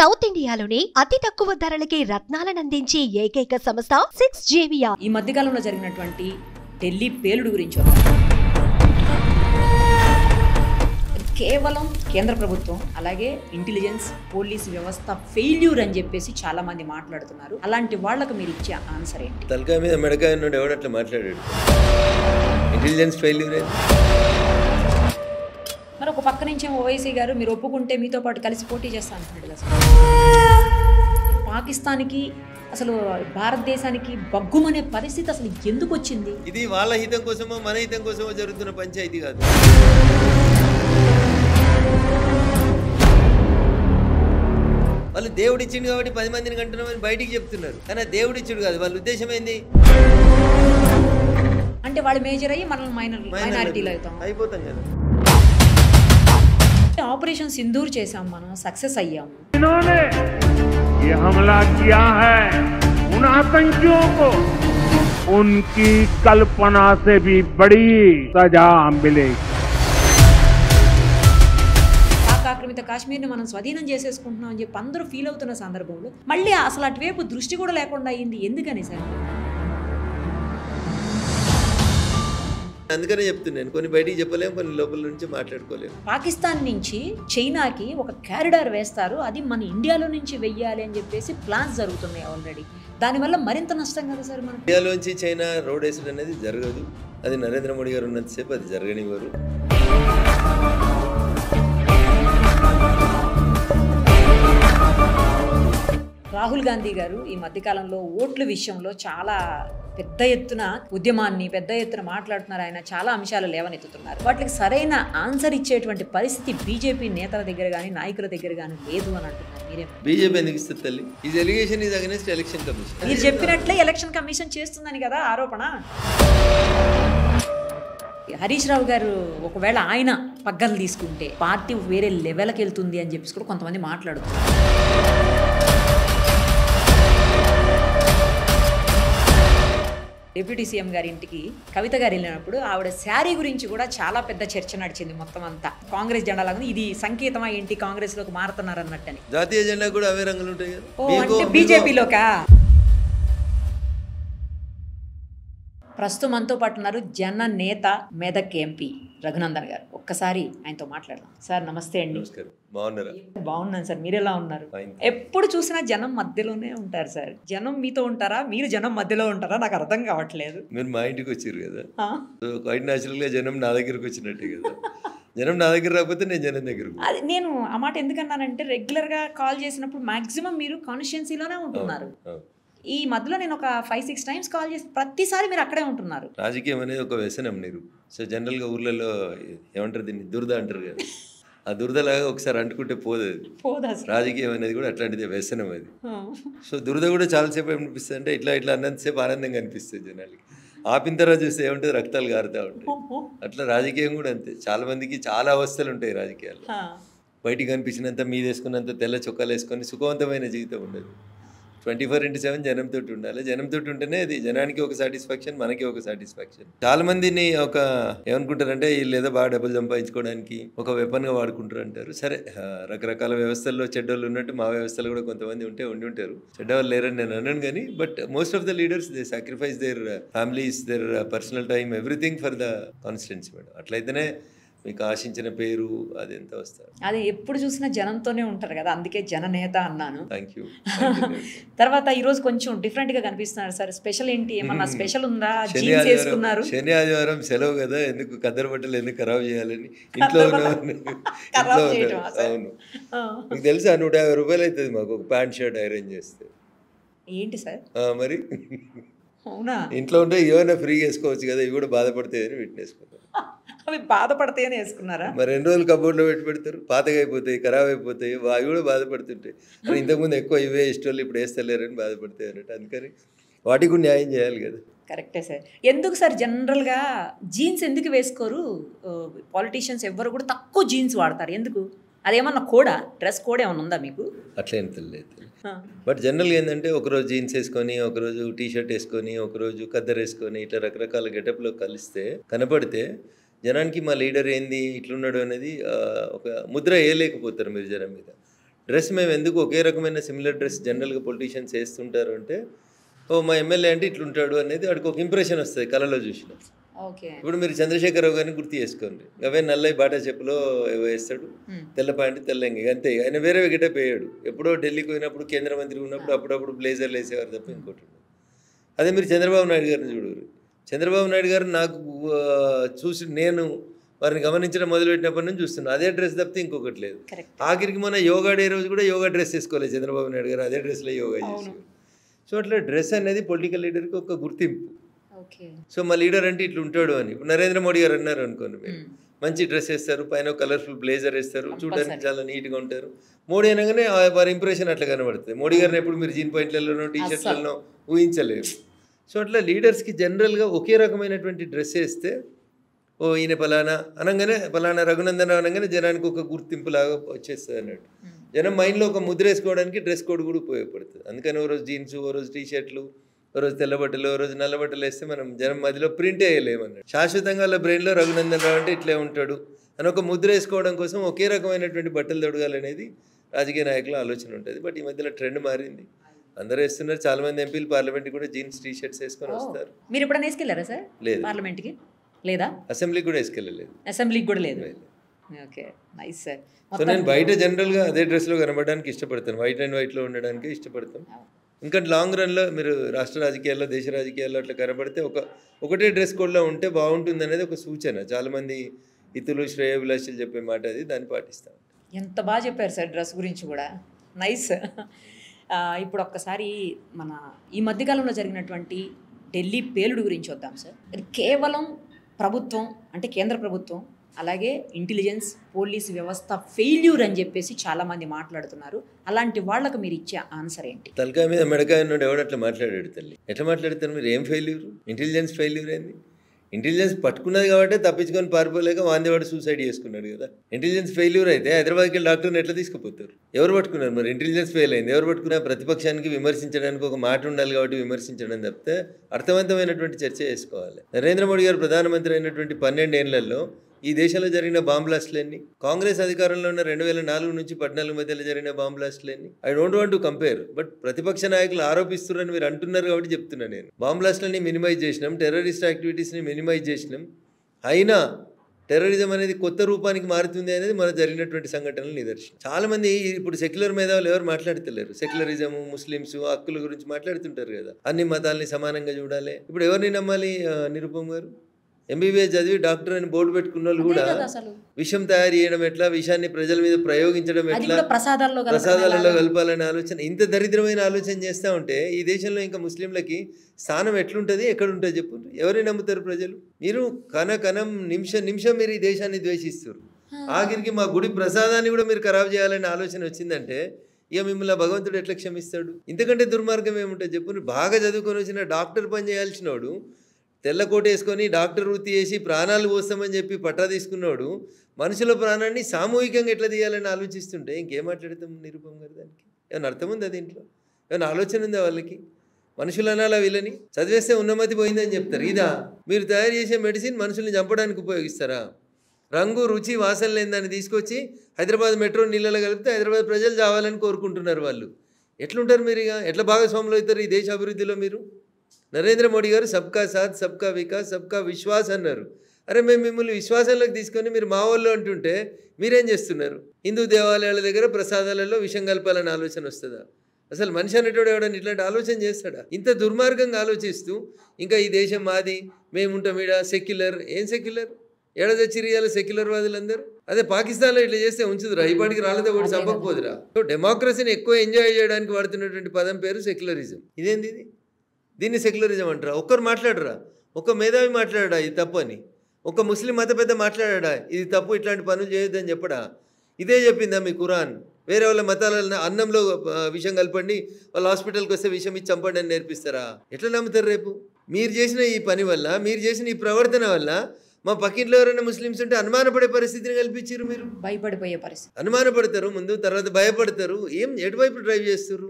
South ఇండియాలోనే అతి తక్కువ ధరలకి రత్నాలనందించే ఏకైక సంస్థ 6JVR. ఈ మధ్యకాలంలో జరిగినటువంటి ఢిల్లీ పేలుడు గురించి కేవలం కేంద్ర ప్రభుత్వం అలాగే ఇంటెలిజెన్స్ పోలీస్ వ్యవస్థ ఫెయిల్యూర్ అని చెప్పేసి చాలా మంది మాట్లాడుతున్నారు. అలాంటి వాళ్ళకు మీరు ఇచ్చే ఆన్సర్ ఏంటి? తలకాయ మీద మెడకాయ ఉన్నాడు ఎవడు అట్లా మాట్లాడాడు? ఇంటెలిజెన్స్ ఫెయిల్యూర్ మరి ఒక పక్క నుంచి ఓవైసీ గారు మీరు ఒప్పుకుంటే మీతో పాటు కలిసి పోటీ చేస్తా అంటున్నాడు. అసలు పాకిస్తాన్కి అసలు భారతదేశానికి బగ్గుమనే పరిస్థితి అసలు ఎందుకు వచ్చింది? ఇది వాళ్ళ హితం కోసమో మన హితం కోసమో జరుగుతున్న పంచాయతీ కాదు. వాళ్ళు దేవుడు ఇచ్చిండు కాబట్టి 10 మందిని కంటున్నామని బయటికి చెప్తున్నారు, కానీ దేవుడు ఇచ్చుడు కాదు. వాళ్ళ ఉద్దేశం ఏంది? అంటే వాళ్ళు మేజర్ అయ్యి మనం మైనారిటీలో అయిపోతాం కదా. ఆపరేషన్ సింధూర్ చేసాం, మనం సక్సెస్ అయ్యాము. ये हमला किया है उन आतंकियों को उनकी कल्पना से भी बड़ी सजा मिलेगी. పాక్ ఆక్రమిత కాశ్మీర్ని మనం స్వాధీనం చేసేసుకుంటున్నాం అని చెప్పి అందరూ ఫీల్ అవుతున్న సందర్భంలో మళ్ళీ అసలు అటువైపు దృష్టి కూడా లేకుండా అయింది. ఎందుకని సార్? అందుకనే చెప్తున్నాను, కొన్ని బయటికి చెప్పలేము, కొన్ని లోపల నుంచి మాట్లాడుకోలేము. పాకిస్తాన్ నుంచి చైనాకి ఒక కారిడార్ వేస్తారు, అది మన ఇండియాలో నుంచి వెయ్యాలి అని చెప్పేసి ప్లాన్స్ జరుగుతున్నాయి ఆల్రెడీ. దానివల్ల మరింత నష్టం కదా సార్ మనకి. ఇండియాలోంచి చైనా రోడ్ వేసడం అనేది జరగదు. అది నరేంద్ర మోడీ గారు ఉన్నంతసేపు అది జరగనివ్వరు. రాహుల్ గాంధీ గారు ఈ మధ్యకాలంలో ఓట్ల విషయంలో చాలా పెద్ద ఎత్తున ఉద్యమాన్ని పెద్ద ఎత్తున మాట్లాడుతున్నారు. ఆయన చాలా అంశాలు లేవనెత్తుతున్నారు. వాటికి సరైన ఆన్సర్ ఇచ్చేటువంటి పరిస్థితి బీజేపీ నేతల దగ్గర కానీ నాయకుల దగ్గర కానీ లేదు అని అంటున్నారు. మీరే బీజేపీ ఎందుకు ఇస్తుంది తల్లి? ఈ allegation is against election commission. మీరు చెప్పినట్లే ఎలక్షన్ కమిషన్ చేస్తుందని కదా ఆరోపణ. హరీష్ రావు గారు ఒకవేళ ఆయన పగ్గలు తీసుకుంటే పార్టీ వేరే లెవెల్కి వెళ్తుంది అని చెప్పేసి కూడా కొంతమంది మాట్లాడుతున్నారు. డిప్యూటీ సీఎం గారి ఇంటికి కవిత గారు వెళ్ళినప్పుడు ఆవిడ శారీ గురించి కూడా చాలా పెద్ద చర్చ నడిచింది. మొత్తం అంతా కాంగ్రెస్ జెండా లాగా ఇది సంకేతమా ఏంటి కాంగ్రెస్ లోకి మారుతున్నారు అన్నట్టని. జాతీయ జెండా కూడా అవే రంగులు ఉంటాయి కదా. ఓ అంటే బీజేపీలోకా? ప్రస్తుతం మనతో పాటు ఉన్నారు జన నేత మెదక్ ఎంపీ రఘునందన్ గారు. ఒక్కసారి ఆయనతో మాట్లాడదాం. సార్ నమస్తే అండి. బాగున్నారా? బాగున్నాను సార్, మీరు ఎలా ఉన్నారు? ఎప్పుడు చూసినా జనం మధ్యలోనే ఉంటారు సార్. జనం మీతో ఉంటారా, మీరు జనం మధ్యలో ఉంటారా? నాకు అర్థం కావట్లేదు. మీరు మా ఇంటికి వచ్చారు కదా, క్వైట్ న్యాచురల్ గా జనం నా దగ్గరకు వచ్చినట్టే కదా. జనం నా దగ్గర రాకపోతే నేను జనం దగ్గరకు. అది నేను ఆ మాట ఎందుకన్నానంటే రెగ్యులర్ గా కాల్ చేసినప్పుడు మాక్సిమం మీరు కాన్స్టిట్యుయెన్సీలోనే ఉంటున్నారు. ఈ మధ్యలో నేను ఒక 5-6 టైమ్స్ కాల్ చేసి ప్రతిసారి మీరు అక్కడే ఉంటున్నారు. రాజకీయం అనేది ఒక వ్యసనం నీరు. సో జనరల్గా ఊర్లలో ఏమంటారు దీన్ని, దురద అంటారు కదా. ఆ దురదలాగా ఒకసారి అంటుకుంటే పోదు. రాజకీయం అనేది కూడా అట్లాంటిది, వ్యసనం అది. సో దురద కూడా చాలాసేపు ఏమనిపిస్తుంది అంటే ఇట్లా అన్నంతసేపు ఆనందంగా అనిపిస్తుంది జనాలకి. ఆపిన తర్వాత చూస్తే ఏమంటుంది, రక్తాలు కారుతూ ఉంటాయి. అట్లా రాజకీయం కూడా అంతే. చాలా మందికి చాలా అవస్థలు ఉంటాయి రాజకీయాలు. బయటికి కనిపించినంత మీద వేసుకున్నంత తెల్ల చొక్కాలు వేసుకొని సుఖవంతమైన జీవితం ఉండదు. 24/7 జనంతో ఉండాలి. జనంతో ఉంటేనే అది జనానికి ఒక సాటిస్ఫాక్షన్, మనకి ఒక సాటిస్ఫాక్షన్. చాలా మందిని ఒక ఏమనుకుంటారంటే వీళ్ళు ఏదో బాగా డబ్బులు సంపాదించుకోవడానికి ఒక వెపన్గా వాడుకుంటారు అంటారు. సరే, రకరకాల వ్యవస్థల్లో చెడ్డోళ్ళు ఉన్నట్టు మా వ్యవస్థలో కూడా కొంతమంది ఉండి ఉంటారు. చెడ్డవాళ్ళు లేరని నేను అన్నాను కానీ, but most of the leaders they sacrifice their families, their personal time, everything for the constituency madam. అట్లయితేనే మీకు ఆశించిన పేరు అది ఎంత వస్తారు. అది ఎప్పుడు చూసినా జనంతోనే ఉంటారు కదా, అందుకే జననేత అన్నాను. Thank you. తర్వాత ఈ రోజు కొంచెం డిఫరెంట్ గా కనిపిస్తున్నారు సార్. స్పెషల్ ఏంటి, ఏమన్నా స్పెషల్ ఉందా? జీన్స్ వేసుకున్నారు. శని ఆదివారం సెలవు కదా, ఎందుకు కద్దరు బట్టలు ఎందుకు ఖరాబ్ చేయాలని ఇంట్లో అవును. మీకు తెలుసా 150 రూపాయలు అవుతుంది మాకు ఒక ప్యాంట్ షర్ట్ అరేంజ్ చేస్తే. ఏంటి సార్ మరి? అవునా? ఇంట్లో ఉంటే ఏమైనా ఫ్రీగా వేసుకోవచ్చు కదా, ఇవి కూడా బాధపడతాయని వీటిని వేసుకుంటారు. అవి బాధపడతాయని వేసుకున్నారా? మరి 2 రోజులు కబోర్డ్లో పెడతారు, పాతగా అయిపోతాయి, ఖరాబ్ అయిపోతాయి, అవి కూడా బాధపడుతుంటాయి. అని ఇంతకుముందు ఎక్కువ ఇవే ఇష్టోళ్ళు ఇప్పుడు వేస్తలేరని బాధపడతాయి అన్నట్టు. అందుకని వాటికి కూడా న్యాయం చేయాలి కదా. కరెక్టే సార్. ఎందుకు సార్ జనరల్గా జీన్స్ ఎందుకు వేసుకోరు? పాలిటీషియన్స్ ఎవ్వరు కూడా తక్కువ జీన్స్ వాడతారు, ఎందుకు? అదేమన్నా కోడా, డ్రెస్ కోడ్ ఏమన్నా ఉందా మీకు? అట్లేం తెలియదు. బట్ జనరల్గా ఏంటంటే ఒకరోజు జీన్స్ వేసుకొని, ఒకరోజు టీ షర్ట్ వేసుకొని, ఒకరోజు ఖద్దరు వేసుకొని, ఇట్లా రకరకాల గెటప్లో కలిస్తే కనపడితే జనానికి మా లీడర్ ఏంది ఇట్లున్నాడు అనేది ఒక ముద్ర వేయలేకపోతారు మీరు జనం మీద. డ్రెస్ మేము ఎందుకు ఒకే రకమైన సిమిలర్ డ్రెస్ జనరల్గా పొలిటీషియన్స్ వేస్తుంటారు అంటే, ఓ మా ఎమ్మెల్యే అంటే ఇట్లుంటాడు అనేది వాడికి ఒక ఇంప్రెషన్ వస్తుంది కళలో చూసిన. ఇప్పుడు మీరు చంద్రశేఖరరావు గారిని గుర్తు చేసుకోండి, అవే నల్లయి బాటా చెప్పులో వేస్తాడు, తెల్ల ప్యాంటు తెల్లంగి, అంతే. ఆయన వేరే గెటప్ వేయడు. ఎప్పుడో ఢిల్లీకి పోయినప్పుడు కేంద్ర మంత్రి ఉన్నప్పుడు అప్పుడప్పుడు బ్లేజర్లు వేసేవారు తప్ప ఇంకోటి. అదే మీరు చంద్రబాబు నాయుడు గారిని చూడరు. చంద్రబాబు నాయుడు గారు నాకు చూసి నేను వారిని గమనించడం మొదలుపెట్టినప్పటి నుంచి చూస్తున్నాను అదే డ్రెస్ తప్పితే ఇంకొకటి లేదు. ఆఖరికి మన యోగా డే రోజు కూడా యోగా డ్రెస్ వేసుకోలేదు చంద్రబాబు నాయుడు గారు, అదే డ్రెస్లో యోగా చేసేవారు. సో అట్లా డ్రెస్ అనేది పొలిటికల్ లీడర్కి ఒక గుర్తింపు. సో మా లీడర్ అంటే ఇట్లా ఉంటాడు అని. ఇప్పుడు నరేంద్ర మోడీ గారు అన్నారు అనుకోండి, మీరు మంచి డ్రెస్ వేస్తారు, పైన కలర్ఫుల్ బ్లేజర్ వేస్తారు, చూడడానికి చాలా నీట్గా ఉంటారు. మోడీ అనగానే వారి ఇంప్రెషన్ అట్లా కనబడుతుంది. మోడీ గారిని ఎప్పుడు మీరు జీన్ పాయింట్లలోనో టీ షర్ట్లలో ఊహించలేరు. సో అట్లా లీడర్స్కి జనరల్గా ఒకే రకమైనటువంటి డ్రెస్ వేస్తే ఓ ఈయన పలానా అనగానే పలానా రఘునందన అనగానే జనానికి ఒక గుర్తింపులాగా వచ్చేస్తుంది అన్నట్టు. జనం మైండ్లో ఒక ముద్ర వేసుకోవడానికి డ్రెస్ కోడ్ కూడా ఉపయోగపడుతుంది. అందుకని ఓ రోజు జీన్స్, ఓ రోజు టీ షర్ట్లు, ఓ రోజు తెల్ల బట్టలు, ఓ రోజు నల్ల బట్టలు వేస్తే మనం జనం మధ్యలో ప్రింట్ వేయలేమన్నట్టు. శాశ్వతంగా వాళ్ళ బ్రెయిన్లో రఘునందన్ రావు అంటే ఇట్లే ఉంటాడు అని ఒక ముద్ర వేసుకోవడం కోసం ఒకే రకమైనటువంటి బట్టలు తొడగాలనేది రాజకీయ నాయకుల ఆలోచన ఉంటుంది. బట్ ఈ మధ్యలో ట్రెండ్ మారింది, అందరూ వేస్తున్నారు. చాలా మంది ఎంపీలు పార్లమెంట్కి కూడా జీన్స్ టీ షర్ట్స్ వేసుకొని వస్తారు. మీరు ఎప్పుడైనా వేసుకెళ్ళారా సార్? లేదు. పార్లమెంట్కి లేదా? అసెంబ్లీకి కూడా వేసుకెళ్ళలేదు. అసెంబ్లీకి కూడా లేదు. Okay, nice sir. సో నేను బయట జనరల్గా అదే డ్రెస్లో కనబడడానికి ఇష్టపడతాను, వైట్ అండ్ వైట్లో ఉండడానికి ఇష్టపడతాం. ఇంకా లాంగ్ రన్లో మీరు రాష్ట్ర రాజకీయాల్లో, దేశ రాజకీయాల్లో అట్లా కనబడితే ఒకటే డ్రెస్ కోడ్లో ఉంటే బాగుంటుంది అనేది ఒక సూచన. చాలామంది ఇతులు శ్రేయోభిలాషులు చెప్పే మాట అది, దాన్ని పాటిస్తాం. ఎంత బాగా చెప్పారు సార్ డ్రెస్ గురించి కూడా, నైస్. ఇప్పుడు ఒక్కసారి మన ఈ మధ్యకాలంలో జరిగినటువంటి ఢిల్లీ పేలుడు గురించి వద్దాం సార్. అది కేవలం ప్రభుత్వం అంటే కేంద్ర ప్రభుత్వం, అలాగే ఇంటెలిజెన్స్, పోలీస్ వ్యవస్థ ఫెయిల్యూర్ అని చెప్పేసి చాలామంది మాట్లాడుతున్నారు. అలాంటి వాళ్ళకు మీరు ఇచ్చే ఆన్సర్ ఏంటి? తలకాయ మీద మెడకాయ ఉన్నాడు ఎవడు అట్లా మాట్లాడాడు తల్లి. ఎట్లా మాట్లాడతారు మీరు? ఏం ఫెయిల్యూర్? ఇంటెలిజెన్స్ ఫెయిల్యూర్ ఏంది? ఇంటెలిజెన్స్ పట్టుకున్నది కాబట్టి తప్పించుకొని పారిపోలేక వాందేవాడు సూసైడ్ చేసుకున్నాడు కదా. ఇంటెలిజెన్స్ ఫెయిల్యూర్ అయితే హైదరాబాద్కి వెళ్ళి డాక్టర్ని ఎట్లా తీసుకుపోతారు? ఎవరు పట్టుకున్నారు మరి? ఇంటెలిజెన్స్ ఫెయిల్ అయింది, ఎవరు పట్టుకున్నారు? ప్రతిపక్షానికి విమర్శించడానికి ఒక మాట ఉండాలి కాబట్టి విమర్శించడం తప్పితే అర్థవంతమైనటువంటి చర్చ చేసుకోవాలి. నరేంద్ర మోడీ గారు ప్రధానమంత్రి అయినటువంటి 12 ఏళ్లలో ఈ దేశంలో జరిగిన బాంబ్ బ్లాస్ట్లన్నీ, కాంగ్రెస్ అధికారంలో ఉన్న 2004 నుంచి 14 మధ్యలో జరిగిన బాంబ్ బ్లాస్ట్లన్నీ, I don't want to compare, but ప్రతిపక్ష నాయకులు ఆరోపిస్తున్నారని మీరు అంటున్నారు కాబట్టి చెప్తున్నా. నేను బాంబ్ బ్లాస్ట్లని మినిమైజ్ చేసినాం, టెర్రరిస్ట్ యాక్టివిటీస్ని మినిమైజ్ చేసినాం. అయినా టెర్రరిజం అనేది కొత్త రూపానికి మారుతుంది అనేది మన జరిగినటువంటి సంఘటనలు నిదర్శనం. చాలా మంది ఇప్పుడు సెక్యులర్ మేధావులు ఎవరు మాట్లాడతలేరు. సెక్యులరిజం, ముస్లిమ్స్ హక్కుల గురించి మాట్లాడుతుంటారు కదా, అన్ని మతాలని సమానంగా చూడాలి. ఇప్పుడు ఎవరిని నమ్మాలి? నిరుపమ్ గారు ఎంబీబీఎస్ చదివి డాక్టర్ అని బోర్డు పెట్టుకున్న వాళ్ళు కూడా విషం తయారు చేయడం ఎట్లా, విషాన్ని ప్రజల మీద ప్రయోగించడం ఎట్లా, ప్రసాదాలలో కలపాలనే ఆలోచన, ఇంత దరిద్రమైన ఆలోచన చేస్తూ ఉంటే ఈ దేశంలో ఇంకా ముస్లింలకి స్థానం ఎట్లుంటుంది, ఎక్కడుంటుంది చెప్పు? ఎవరిని నమ్ముతారు ప్రజలు? మీరు కణం నిమిషం మీరు ఈ దేశాన్ని ద్వేషిస్తారు. ఆఖరికి మా గుడి ప్రసాదాన్ని కూడా మీరు ఖరాబ్ చేయాలనే ఆలోచన వచ్చిందంటే ఇక మిమ్మల్ని భగవంతుడు ఎట్లా క్షమిస్తాడు? ఇంతకంటే దుర్మార్గం ఏముంటుంది చెప్పు? బాగా చదువుకొని వచ్చిన డాక్టర్ పని చేయాల్సినోడు, తెల్ల కోట వేసుకొని డాక్టర్ వృత్తి చేసి ప్రాణాలు పోస్తామని చెప్పి పట్టా తీసుకున్నాడు, మనుషుల ప్రాణాన్ని సామూహికంగా ఎట్లా తీయాలని ఆలోచిస్తుంటే ఇంకేం మాట్లాడతాం నిరుపమ్ గారు? దానికి ఏమైనా అర్థం ఉందా? దీంట్లో ఏమైనా ఆలోచన ఉందా వాళ్ళకి? మనుషులు అనాలా వీళ్ళని? చదివేస్తే ఉన్నమతి పోయిందని చెప్తారు. ఇదా మీరు తయారు చేసే మెడిసిన్ మనుషుల్ని చంపడానికి ఉపయోగిస్తారా? రంగు, రుచి, వాసన లేని దాన్ని తీసుకొచ్చి హైదరాబాద్ మెట్రో నీళ్ళలో కలిపితే హైదరాబాద్ ప్రజలు చావాలని కోరుకుంటున్నారు వాళ్ళు. ఎట్లుంటారు మీరు? ఇక ఎట్లా భాగస్వాములు అవుతారు ఈ దేశ అభివృద్ధిలో మీరు? నరేంద్ర మోడీ గారు సబ్కా సాథ్, సబ్కా వికాస్, సబ్కా విశ్వాస్ అన్నారు. అరే మేము మిమ్మల్ని విశ్వాసంలోకి తీసుకొని మీరు మా వాళ్ళు అంటుంటే మీరేం చేస్తున్నారు? హిందూ దేవాలయాల దగ్గర ప్రసాదాలలో విషం కలపాలని ఆలోచన వస్తుందా? అసలు మనిషి అనేటోడు ఎవడని ఇట్లాంటి ఆలోచన చేస్తాడా? ఇంత దుర్మార్గంగా ఆలోచిస్తూ ఇంకా ఈ దేశం మాది, మేముంటాం ఈడ, సెక్యులర్. ఏం సెక్యులర్? ఏడాదచ్చిరియాల సెక్యులర్ వాదులందరూ. అదే పాకిస్తాన్లో ఇట్లా చేస్తే ఉంచుదురా? ఇప్పటికి రాలేదో కూడా చంపకపోదురా? డెమోక్రసీని ఎక్కువ ఎంజాయ్ చేయడానికి వాడుతున్నటువంటి పదం పేరు సెక్యులరిజం. ఇదేంది ఇది? దీన్ని సెక్యులరిజం అంటారా? ఒక్కరు మాట్లాడరా? ఒక మేధావి మాట్లాడా ఇది తప్పు అని? ఒక ముస్లిం మత పెద్ద మాట్లాడా ఇది తప్పు, ఇట్లాంటి పనులు చేయొద్దని చెప్పడా? ఇదే చెప్పిందా మీ ఖురాన్? వేరే వాళ్ళ మతాల అన్నంలో విషం కలపండి, వాళ్ళ హాస్పిటల్కి వస్తే విషం ఇచ్చి చంపండి అని నేర్పిస్తారా? ఎట్లా నమ్ముతారు రేపు? మీరు చేసిన ఈ పని వల్ల, మీరు చేసిన ఈ ప్రవర్తన వల్ల మా పక్కింట్లో ఎవరైనా ముస్లిమ్స్ ఉంటే అనుమానపడే పరిస్థితిని కల్పించారు. మీరు భయపడిపోయే పరిస్థితి, అనుమానపడతారు ముందు, తర్వాత భయపడతారు. ఎటువైపు డ్రైవ్ చేస్తారు?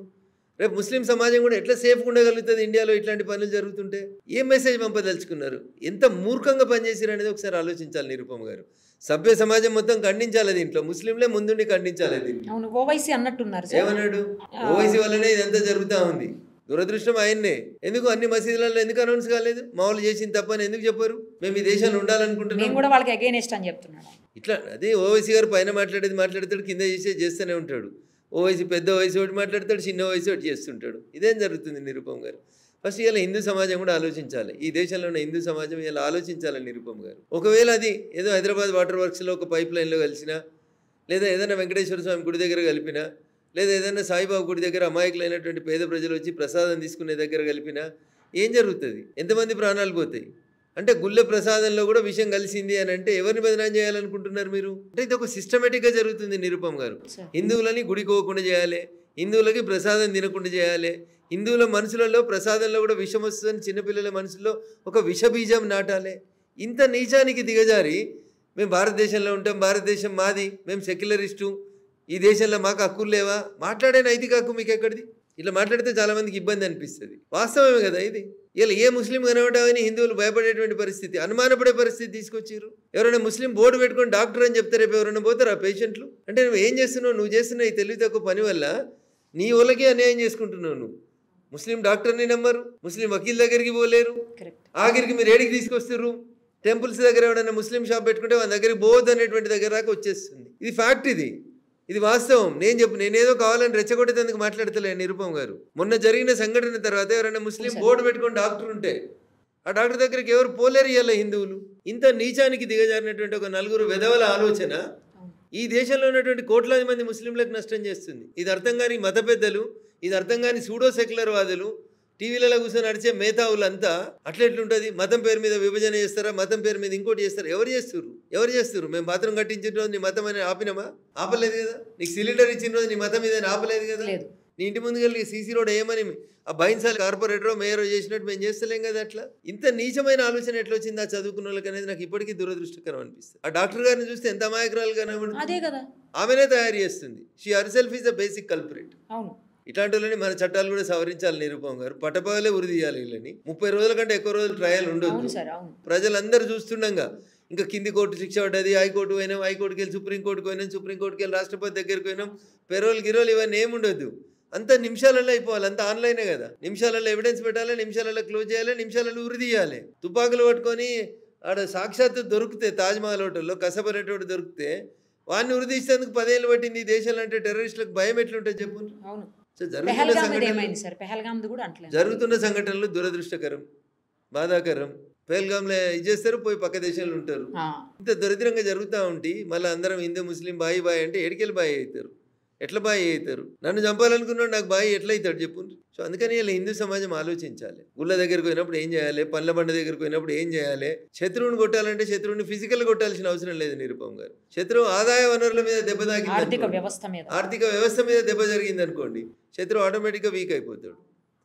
రేపు ముస్లిం సమాజం కూడా ఎట్లా సేఫ్గా ఉండగలుగుతుంది ఇండియాలో ఇట్లాంటి పనులు జరుగుతుంటే? ఏం మెసేజ్ పంపదలుచుకున్నారు? ఎంత మూర్ఖంగా పనిచేసారు అనేది ఒకసారి ఆలోచించాలి నిరుపమ్ గారు. సభ్య సమాజం మొత్తం ఖండించాలి దీంట్లో, ముస్లింలే ముందుండి ఖండించాలి దీన్ని. అవును, ఓవైసీ అన్నట్టున్నారు. ఏమన్నాడు? ఓవైసీ వల్లనే ఇదంతా జరుగుతూ ఉంది. దురదృష్టం ఆయన్నే. ఎందుకు అన్ని మసీదులలో ఎందుకు అనౌన్స్ కాలేదు? మామూలు చేసింది తప్పని ఎందుకు చెప్పారు? మేము ఈ దేశాన్ని ఉండాలనుకుంటున్నాం కూడా వాళ్ళకి అగైనెస్ట్ అని చెప్తున్నాడు. ఇట్లా అదే ఓవైసీ గారు పైన మాట్లాడతాడు, కింద చేస్తూనే ఉంటాడు. ఓవైసీ పెద్ద వయసు ఒకటి మాట్లాడతాడు, చిన్న వయసు ఒకటి చేస్తుంటాడు. ఇదేం జరుగుతుంది నిరుపమ్ గారు? ఫస్ట్ ఇలా హిందూ సమాజం కూడా ఆలోచించాలి. ఈ దేశంలో ఉన్న హిందూ సమాజం ఇలా ఆలోచించాలి నిరుపమ్ గారు. ఒకవేళ అది ఏదో హైదరాబాద్ వాటర్ వర్క్స్లో ఒక పైప్ లైన్లో కలిసినా, లేదా ఏదైనా వెంకటేశ్వర స్వామి గుడి దగ్గర కలిపినా, లేదా ఏదైనా సాయిబాబా గుడి దగ్గర అమాయకులైనటువంటి పేద ప్రజలు వచ్చి ప్రసాదం తీసుకునే దగ్గర కలిపినా ఏం జరుగుతుంది? ఎంతమంది ప్రాణాలు పోతాయి? అంటే గుళ్ళె ప్రసాదంలో కూడా విషయం కలిసింది అని అంటే ఎవరిని బదనాం చేయాలనుకుంటున్నారు మీరు? అంటే ఇది ఒక సిస్టమేటిక్గా జరుగుతుంది నిరుపమ్ గారు. హిందువులని గుడికోకుండా చేయాలి, హిందువులకి ప్రసాదం తినకుండా చేయాలి, హిందువుల మనసులలో ప్రసాదంలో కూడా విషం వస్తుందని చిన్నపిల్లల మనసులో ఒక విషబీజం నాటాలి. ఇంత నీచానికి దిగజారి మేము భారతదేశంలో ఉంటాం, భారతదేశం మాది, మేము సెక్యులరిస్టు, ఈ దేశంలో మాకు హక్కులు లేవా? మాట్లాడే నైతిక హక్కు మీకు ఎక్కడిది? ఇట్లా మాట్లాడితే చాలామందికి ఇబ్బంది అనిపిస్తుంది. వాస్తవమే కదా ఇది. ఇలా ఏ ముస్లిం కనబడామని హిందువులు భయపడేటువంటి పరిస్థితి, అనుమానపడే పరిస్థితి తీసుకొచ్చారు. ఎవరైనా ముస్లిం బోర్డు పెట్టుకొని డాక్టర్ అని చెప్తే రేపు ఎవరైనా పోతారా పేషెంట్లు? అంటే నువ్వు ఏం చేస్తున్నావు? నువ్వు చేస్తున్న ఈ తెలివి తక్కువ పని వల్ల నీ వాళ్ళకి అన్యాయం చేసుకుంటున్నావు. నువ్వు ముస్లిం డాక్టర్ని నమ్మరు, ముస్లిం వకీల్ దగ్గరికి పోలేరు, ఆఖరికి మీరు ఏడికి తీసుకొస్తారు? టెంపుల్స్ దగ్గర ఎవరైనా ముస్లిం షాప్ పెట్టుకుంటే వాళ్ళ దగ్గరికి పోవద్దు అనేటువంటి దగ్గర దాకా వచ్చేస్తుంది. ఇది ఫ్యాక్ట్, ఇది వాస్తవం. నేనేదో కావాలని రెచ్చగొట్టేందుకు మాట్లాడతలే నిరుపమ్ గారు. మొన్న జరిగిన సంఘటన తర్వాత ఎవరైనా ముస్లిం బోర్డు పెట్టుకుని డాక్టర్ ఉంటే ఆ డాక్టర్ దగ్గరికి ఎవరు పోలేరు ఇయ్యాల హిందువులు. ఇంత నీచానికి దిగజారినటువంటి ఒక నలుగురు వెధవల ఆలోచన ఈ దేశంలో ఉన్నటువంటి కోట్లాది మంది ముస్లింలకు నష్టం చేస్తుంది. ఇది అర్థం కాని మత పెద్దలు, ఇది అర్థం కాని సూడో సెక్యులర్ వాదులు, టీవీలలో కూర్చొని నడిచే మేధావులంతా అట్లెట్లుంటుంది? మతం పేరు మీద విభజన చేస్తారా, మతం పేరు మీద ఇంకోటి చేస్తారా? ఎవరు చేస్తారు? మేము బాత్రూమ్ కట్టించిన రోజు నీ మతం అని ఆపినామా? ఆపలేదు కదా. నీకు సిలిండర్ ఇచ్చిన రోజు నీ మతం మీద ఆపలేదు కదా. నీ ఇంటి ముందుకెళ్ళి సీసీ రోడ్ ఏమని ఆ బైన్సాల్ కార్పొరేటరో మేయరో చేసినట్టు మేము చేస్తలేం కదా. అట్లా ఇంత నీచమైన ఆలోచన ఎట్లా వచ్చింది ఆ చదువుకున్న వాళ్ళకి అనేది నాకు ఇప్పటికీ దురదృష్టకరం అనిపిస్తుంది. ఆ డాక్టర్ గారిని చూస్తే ఎంత అమాయకురాలు కనబడుతుంది. ఆమెనే తయారు చేస్తుంది. She herself is the basic కల్పరేట్. ఇట్లాంటి వాళ్ళని మన చట్టాలు కూడా సవరించాలి నిరుపమ్ గారు. పట్టపగలే ఉరి తీయాలి వీళ్ళని. 30 రోజుల కంటే ఎక్కువ రోజులు ట్రయల్ ఉండొద్దు. ప్రజలందరూ చూస్తుండగా ఇంకా కింది కోర్టు శిక్ష పడ్డది, హైకోర్టు పోయినాం, హైకోర్టుకి వెళ్ళి సుప్రీంకోర్టుకి పోయినాం, సుప్రీంకోర్టుకి వెళ్ళి రాష్ట్రపతి దగ్గరికి పోయినాం, గిరోలు ఇవన్నీ ఏముండొద్దు. అంతా నిమిషాలలో అయిపోవాలి, అంతా ఆన్లైనే కదా. నిమిషాలలో ఎవిడెన్స్ పెట్టాలి, నిమిషాలలో క్లోజ్ చేయాలి, నిమిషాలలో ఉరి తీయాలి. తుపాకులు పట్టుకొని ఆడ సాక్షాత్తు దొరికితే తాజ్మహల్ హోటల్లో కసబరేటోడు దొరికితే వాడిని ఉరి తీసేందుకు 10 ఏళ్ళు పట్టింది. ఈ దేశంలో అంటే టెర్రరిస్టులకు భయం ఎట్లుంటుంది చెప్పు. జరుగుతున్న సంఘటనలు దురదృష్టకరం, బాధాకరం. పెహల్గాంలో ఇది చేస్తారు, పోయి పక్క దేశంలో ఉంటారు. ఇంత దరిద్రంగా జరుగుతూ ఉంటే మళ్ళీ అందరం హిందూ ముస్లిం బాయి అంటే ఎడికెళ్ళి బాయి అవుతారు. ఎట్లా బాయి అవుతారు? నన్ను చంపాలనుకున్నాడు, నాకు బాయి ఎట్లా అవుతాడు చెప్పు. సో అందుకని ఇలా హిందూ సమాజం ఆలోచించాలి. గుళ్ళ దగ్గరికి పోయినప్పుడు ఏం చేయాలి, పండ్ల బండ దగ్గరికి పోయినప్పుడు ఏం చేయాలి. శత్రువుని కొట్టాలంటే శత్రువుని ఫిజికల్ కొట్టాల్సిన అవసరం లేదు నిరుపమ్ గారు. శత్రువు ఆదాయ వనరుల మీద దెబ్బ తాకింది, ఆర్థిక వ్యవస్థ మీద దెబ్బ జరిగింది అనుకోండి, శత్రువు ఆటోమేటిక్గా వీక్ అయిపోతాడు.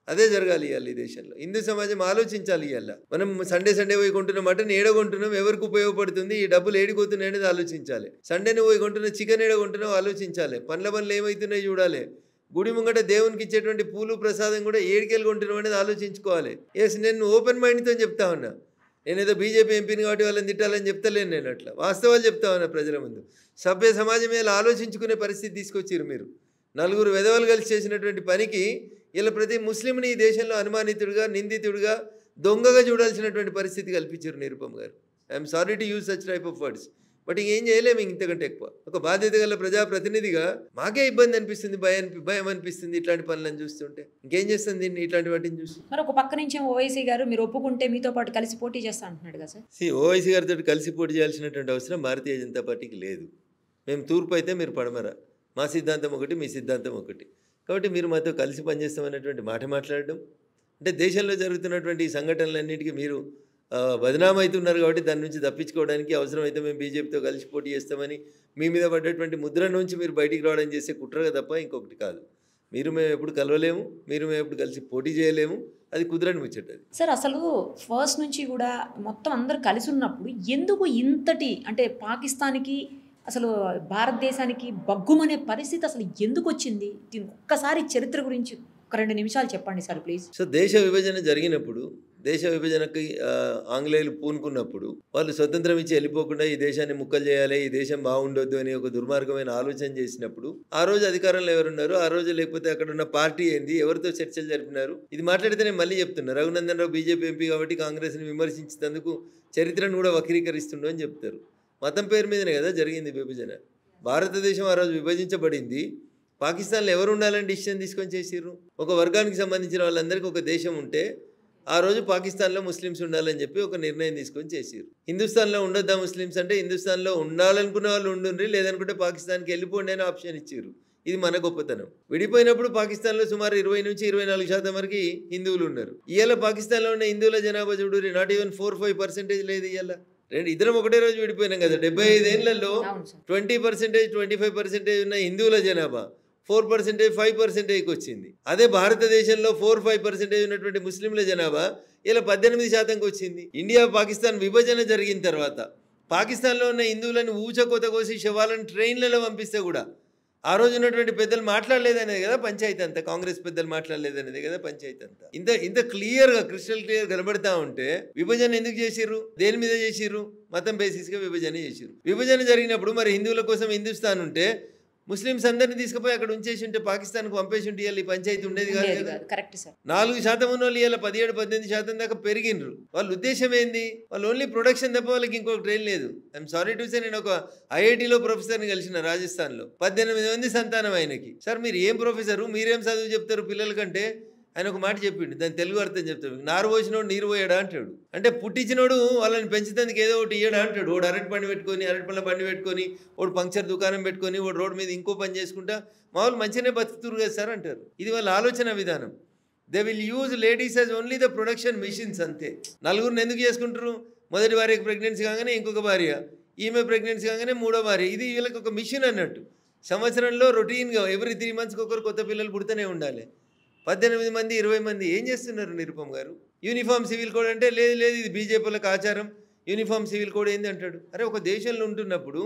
అదే జరగాలి ఇవాళ ఈ దేశంలో. హిందూ సమాజం ఆలోచించాలి. ఇవాళ మనం సండే పోయి కొంటున్న మటన్ ఏడగొంటున్నాం, ఎవరికి ఉపయోగపడుతుంది, ఈ డబ్బులు ఏడిపోతున్నాయి అనేది ఆలోచించాలి. సండేని పోయి కొంటున్న చికెన్ ఏడగొంటున్నాం ఆలోచించాలి. పండ్ల బండ్లు ఏమవుతున్నాయి చూడాలి. గుడి ముంగట దేవునికి ఇచ్చేటువంటి పూలు ప్రసాదం కూడా ఏడికెళ్ళి కొంటున్నాం అనేది ఆలోచించుకోవాలి. ఎస్, నేను ఓపెన్ మైండ్తో చెప్తా ఉన్నా. నేనేదో బీజేపీ ఎంపీని కాబట్టి వాళ్ళని తిట్టాలని చెప్తలేను. నేను అట్లా వాస్తవాలు చెప్తా ఉన్నా ప్రజల ముందు. సభ్య సమాజం మీద ఆలోచించుకునే పరిస్థితి తీసుకొచ్చారు మీరు. నలుగురు వెధవలు కలిసి చేసినటువంటి పనికి ఇలా ప్రతి ముస్లింని ఈ దేశంలో అనుమానితుడిగా, నిందితుడిగా, దొంగగా చూడాల్సినటువంటి పరిస్థితి కల్పించారు నిరుపమ్ గారు. I'm sorry to use such type of words. But ఇంకేం చేయలేము ఇంతకంటే ఎక్కువ. ఒక బాధ్యత గల ప్రజాప్రతినిధిగా మాకే ఇబ్బంది అనిపిస్తుంది, భయం అనిపిస్తుంది ఇట్లాంటి పనులను చూస్తుంటే. ఇంకేం చేస్తుంది దీన్ని ఇట్లాంటి వాటిని చూసి. మరి ఒక పక్క నుంచి ఓవైసీ గారు మీరు ఒప్పుకుంటే మీతో పాటు కలిసి పోటీ చేస్తా అంటున్నాడు కదా సార్. ఓవైసీ గారితో కలిసి పోటీ చేయాల్సినటువంటి అవసరం భారతీయ జనతా పార్టీకి లేదు. మేము తూర్పు అయితే మీరు పడమర, మా సిద్ధాంతం ఒకటి, మీ సిద్ధాంతం ఒకటి. కాబట్టి మీరు మాతో కలిసి పనిచేస్తామనేటువంటి మాట మాట్లాడడం అంటే దేశంలో జరుగుతున్నటువంటి ఈ సంఘటనలన్నింటికీ మీరు బదనాం అవుతున్నారు. కాబట్టి దాని నుంచి తప్పించుకోవడానికి అవసరమైతే మేము బీజేపీతో కలిసి పోటీ చేస్తామని మీ మీద పడ్డటువంటి ముద్ర నుంచి మీరు బయటికి రావడం చేసే కుట్రగా తప్ప ఇంకొకటి కాదు. మేము ఎప్పుడు కలవలేము, మేము ఎప్పుడు కలిసి పోటీ చేయలేము. అది కుదరని ముచ్చటది సార్. అసలు ఫస్ట్ నుంచి కూడా మొత్తం అందరు కలిసి ఉన్నప్పుడు ఎందుకు ఇంతటి అంటే పాకిస్తాన్కి అసలు భారతదేశానికి బగ్గుమనే పరిస్థితి అసలు ఎందుకు వచ్చింది? దీనికి ఒక్కసారి చరిత్ర గురించి ఒక 2 నిమిషాలు చెప్పండి సార్ ప్లీజ్. సో దేశ విభజన జరిగినప్పుడు దేశ విభజనకి ఆంగ్లేయులు పూనుకున్నప్పుడు వాళ్ళు స్వతంత్రం ఇచ్చి వెళ్ళిపోకుండా ఈ దేశాన్ని ముక్కలు చేయాలి, ఈ దేశం బాగుండొద్దు అని ఒక దుర్మార్గమైన ఆలోచన చేసినప్పుడు ఆ రోజు అధికారంలో ఎవరున్నారు, ఆ రోజు లేకపోతే అక్కడ ఉన్న పార్టీ ఏంది, ఎవరితో చర్చలు జరిపినారు, ఇది మాట్లాడితే నేను మళ్ళీ చెప్తున్నా. రఘునందన్ రావు బీజేపీ ఎంపీ కాబట్టి కాంగ్రెస్ని విమర్శించినందుకు చరిత్రను కూడా వక్రీకరిస్తుండో అని చెప్తారు. మతం పేరు మీదనే కదా జరిగింది విభజన. భారతదేశం ఆ రోజు విభజించబడింది. పాకిస్తాన్లో ఎవరు ఉండాలని డిసిషన్ తీసుకొని చేసిర్రు. ఒక వర్గానికి సంబంధించిన వాళ్ళందరికీ ఒక దేశం ఉంటే ఆ రోజు పాకిస్తాన్లో ముస్లిమ్స్ ఉండాలని చెప్పి ఒక నిర్ణయం తీసుకొని చేసిర్రు. హిందుస్థాన్లో ఉండొద్దా ముస్లిమ్స్ అంటే హిందుస్థాన్లో ఉండాలనుకున్న వాళ్ళు ఉండుండ్రి, లేదనుకుంటే పాకిస్తాన్కి వెళ్ళిపోండి అని ఆప్షన్ ఇచ్చారు. ఇది మన గొప్పతనం. విడిపోయినప్పుడు పాకిస్తాన్లో సుమారు 20 నుంచి 24% వరకు హిందువులు ఉన్నారు. ఇవాళ పాకిస్తాన్లో ఉన్న హిందువుల జనాభా చూడు, నాట్ ఈవెన్ 4-5% లేదు. ఇవాళ ఇద్దరం ఒకటే రోజు విడిపోయినాం కదా. 75 ఏళ్లలో 20%, 25% ఉన్న హిందువుల జనాభా 4%, 5%కి వచ్చింది. అదే భారతదేశంలో 4-5% ఉన్నటువంటి ముస్లింల జనాభా ఇలా 18%కి వచ్చింది. ఇండియా పాకిస్తాన్ విభజన జరిగిన తర్వాత పాకిస్తాన్లో ఉన్న హిందువులను ఊచకోత కోసి శవాలను ట్రైన్లలో పంపిస్తే కూడా ఆ రోజు ఉన్నటువంటి పెద్దలు మాట్లాడలేదనేది కదా పంచాయతీ అంతా. కాంగ్రెస్ పెద్దలు మాట్లాడలేదనేది కదా పంచాయతీ అంతా. ఇంత క్లియర్గా క్రిస్టల్ క్లియర్ కనబడతా ఉంటే విభజన ఎందుకు చేసిర్రు, దేని మీద చేసిర్రు? మతం బేసిస్గా విభజన చేసిర్రు. విభజన జరిగినప్పుడు మరి హిందువుల కోసం హిందుస్థాన్ ఉంటే ముస్లిమ్స్ అందరినీ తీసుకుపోయి అక్కడ ఉంచేసి ఉంటే పాకిస్తాన్కి పంపేసి ఉంటే ఈ పంచాయతీ ఉండేది కాదు కదా. 4% ఉన్న వాళ్ళు ఇలా 17-18% దాకా పెరిగినరు. వాళ్ళ ఉద్దేశం ఏంది? వాళ్ళు ఓన్లీ ప్రొడక్షన్ తప్ప వాళ్ళకి ఇంకొక ట్రైన్ లేదు. ఐఎమ్ సారీ టు సే, నేను ఒక ఐఐటీలో ప్రొఫెసర్ని కలిసిన రాజస్థాన్లో. 18 మంది సంతానం ఆయనకి. సార్ మీరు ఏం ప్రొఫెసరు, మీరేం చదువు చెప్తారు పిల్లల కంటే? ఆయన ఒక మాట చెప్పిండు, దాని తెలుగు అర్థం చెప్తాడు. నారు పోసినోడు నీరు పోయాడా అంటాడు. అంటే పుట్టించినోడు వాళ్ళని పెంచుతందుకు ఏదో ఒకటి ఇయ్యడా అంటాడు. వాడు అరటి పండు పెట్టుకొని, అరటిపళ్ళ బండి పెట్టుకొని, వాడు పంక్చర్ దుకాణం పెట్టుకొని, వాడు రోడ్డు మీద ఇంకో పని చేసుకుంటా మామూలు మంచిగానే బతుకుతురు కదా సార్ అంటారు. ఇది వాళ్ళ ఆలోచన విధానం. They will use ladies as only the production machines అంతే. నలుగురిని ఎందుకు చేసుకుంటారు? మొదటి భార్యకి ప్రెగ్నెన్సీ కాగానే ఇంకొక భార్య, ఈమె ప్రెగ్నెన్సీ కాగానే మూడో భార్య. ఇది వీళ్ళకి ఒక మిషన్ అన్నట్టు. సంవత్సరంలో రొటీన్గా ఎవ్రీ 3 monthsకి ఒకరు కొత్త పిల్లలు పుడుతూనే ఉండాలి. 18 మంది 20 మంది ఏం చేస్తున్నారు నిరుపమ్ గారు? యూనిఫామ్ సివిల్ కోడ్ అంటే లేదు ఇది బీజేపీలకు ఆచారం, యూనిఫామ్ సివిల్ కోడ్ ఏంది అంటాడు. అరే ఒక దేశంలో ఉంటున్నప్పుడు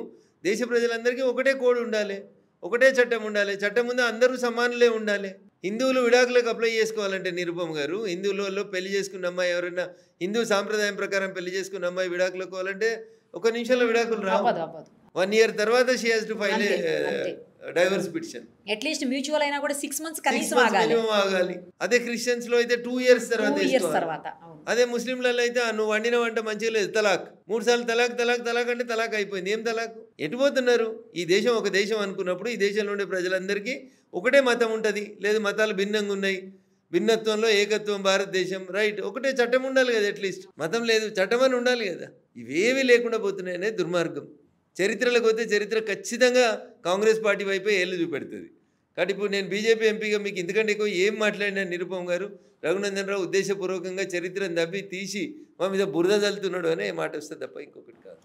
దేశ ప్రజలందరికీ ఒకటే కోడ్ ఉండాలి, ఒకటే చట్టం ఉండాలి. చట్టం ముందు అందరూ సమానులే ఉండాలి. హిందువులు విడాకులకు అప్లై చేసుకోవాలంటే నిరుపమ్ గారు, హిందువులలో పెళ్లి చేసుకున్న అమ్మాయి ఎవరైనా హిందూ సాంప్రదాయం ప్రకారం పెళ్లి చేసుకున్న అమ్మాయి విడాకులకు కావాలంటే 1 నిమిషంలో విడాకులు రావు. 1 year తర్వాత she has to file divorce petition. At least mutual అయినా కూడా 6 months కనీసం ఆగాలి. అదే క్రిస్టియన్స్ లో అయితే 2 years తర్వాత. అదే ముస్లింలలో అయితే నువ్వు వండిన వంట మంచిగా లేదు, తలాక్. 3 సార్లు తలాక్ అంటే తలాక్ అయిపోయింది. ఏం తలాక్? ఎటుపోతున్నారు? ఈ దేశం ఒక దేశం అనుకున్నప్పుడు ఈ దేశంలో ఉండే ప్రజలందరికీ ఒకటే మతం ఉంటుంది, లేదు మతాలు భిన్నంగా ఉన్నాయి, భిన్నత్వంలో ఏకత్వం భారతదేశం, రైట్. ఒకటే చట్టం ఉండాలి కదా, అట్లీస్ట్ మతం లేదు చట్టం అని ఉండాలి కదా. ఇవేవి లేకుండా పోతున్నాయనే దుర్మార్గం. చరిత్రలకు పోతే చరిత్ర ఖచ్చితంగా కాంగ్రెస్ పార్టీ వైపే ఏళ్ళు చూపెడుతుంది. కాబట్టి ఇప్పుడు నేను బీజేపీ ఎంపీగా మీకు ఇంతకంటే ఎక్కువ ఏం మాట్లాడినా నిరుపమ్ గారు, రఘునందన్ రావు ఉద్దేశపూర్వకంగా చరిత్రను దవ్వి తీసి మా మీద బురద చల్లుతున్నాడు అనే మాట వస్తుంది తప్ప ఇంకొకటి కాదు.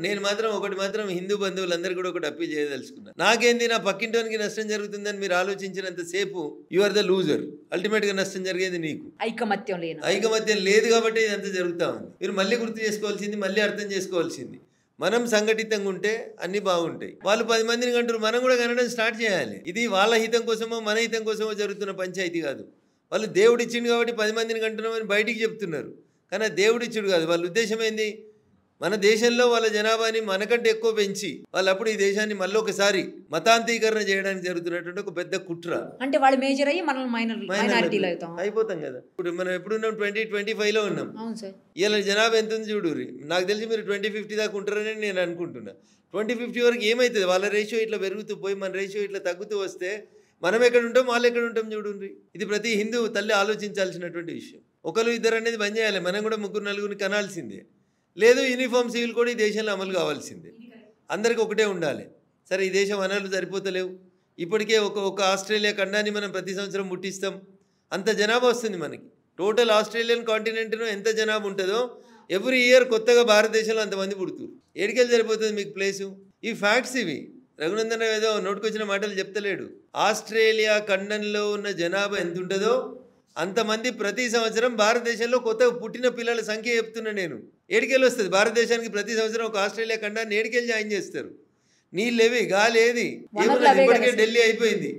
నేను మాత్రం ఒకటి మాత్రం హిందూ బంధువులందరూ కూడా ఒకటి అప్పీల్ చేయదలుచుకున్నాను. నాకేంది, నా పక్కింటోనికి నష్టం జరుగుతుందని మీరు ఆలోచించినంత సేపు you are the loser. Ultimate గా నష్టం జరిగేది నీకు. ఐకమత్యం లేదు కాబట్టి ఇదంతా జరుగుతా ఉంది. మీరు మళ్ళీ గుర్తు చేసుకోవాల్సింది, మళ్ళీ అర్థం చేసుకోవాల్సింది, మనం సంఘటితంగా ఉంటే అన్ని బాగుంటాయి. వాళ్ళు 10 మందిని కంటారు, మనం కూడా కనడం స్టార్ట్ చేయాలి. ఇది వాళ్ళ హితం కోసమో మన హితం కోసమో జరుగుతున్న పంచాయతీ కాదు. వాళ్ళు దేవుడు ఇచ్చిండు కాబట్టి 10 మందిని కంటున్నామని బయటికి చెప్తున్నారు, కానీ దేవుడు ఇచ్చుడు కాదు. వాళ్ళ ఉద్దేశం ఏంది? మన దేశంలో వాళ్ళ జనాభాని మనకంటే ఎక్కువ పెంచి వాళ్ళు అప్పుడు ఈ దేశాన్ని మళ్ళీ ఒకసారి మతాంతీకరణ చేయడానికి జరుగుతున్నటువంటి ఒక పెద్ద కుట్ర. అంటే వాళ్ళు మేజర్ అయ్యి మనం మైనారిటీలో అయిపోతాం కదా. ఇప్పుడు మనం ఎప్పుడున్నాం 2025లో ఉన్నాం. ఇలా జనాభా ఎంత ఉంది చూడు. నాకు తెలిసి మీరు 2050 దాకా ఉంటారని నేను అనుకుంటున్నా. 2050 వరకు ఏమవుతుంది? వాళ్ళ రేషియో ఇట్లా పెరుగుతూ పోయి మన రేషియో ఇట్లా తగ్గుతూ వస్తే మనం ఎక్కడ ఉంటాం, వాళ్ళు ఎక్కడ ఉంటాం చూడండి. ఇది ప్రతి హిందూ తల్లి ఆలోచించాల్సినటువంటి విషయం. ఒకరు ఇద్దరు అనేది బంద్ చేయాలి. మనం కూడా 3-4 కనాల్సిందే. లేదు యూనిఫామ్ సివిల్ కూడా ఈ దేశంలో అమలు కావాల్సిందే. అందరికీ ఒకటే ఉండాలి. సరే ఈ దేశం వనరులు సరిపోతలేవు. ఇప్పటికే ఒక ఆస్ట్రేలియా ఖండాన్ని మనం ప్రతి సంవత్సరం ముట్టిస్తాం. అంత జనాభా వస్తుంది మనకి. టోటల్ ఆస్ట్రేలియన్ కాంటినెంట్లో ఎంత జనాభా ఉంటుందో ఎవ్రీ ఇయర్ కొత్తగా భారతదేశంలో అంతమంది పుడుతురు. ఏడికెళ్ళి సరిపోతుంది మీకు ప్లేసు? ఈ ఫ్యాక్ట్స్ ఇవి. రఘునందన్ రావు ఏదో నోటుకొచ్చిన మాటలు చెప్తలేడు. ఆస్ట్రేలియా ఖండంలో ఉన్న జనాభా ఎంత ఉంటుందో అంతమంది ప్రతి సంవత్సరం భారతదేశంలో కొత్తగా పుట్టిన పిల్లల సంఖ్య చెప్తున్నా నేను. ఏడికెళ్ళి వస్తుంది భారతదేశానికి ప్రతి సంవత్సరం ఒక ఆస్ట్రేలియా ఖండాన్ని ఏడికెళ్ళి జాయిన్ చేస్తారు. నీళ్ళేవి, గాలి ఏది, ఏమన్నా ఇప్పటికే ఢిల్లీ అయిపోయింది.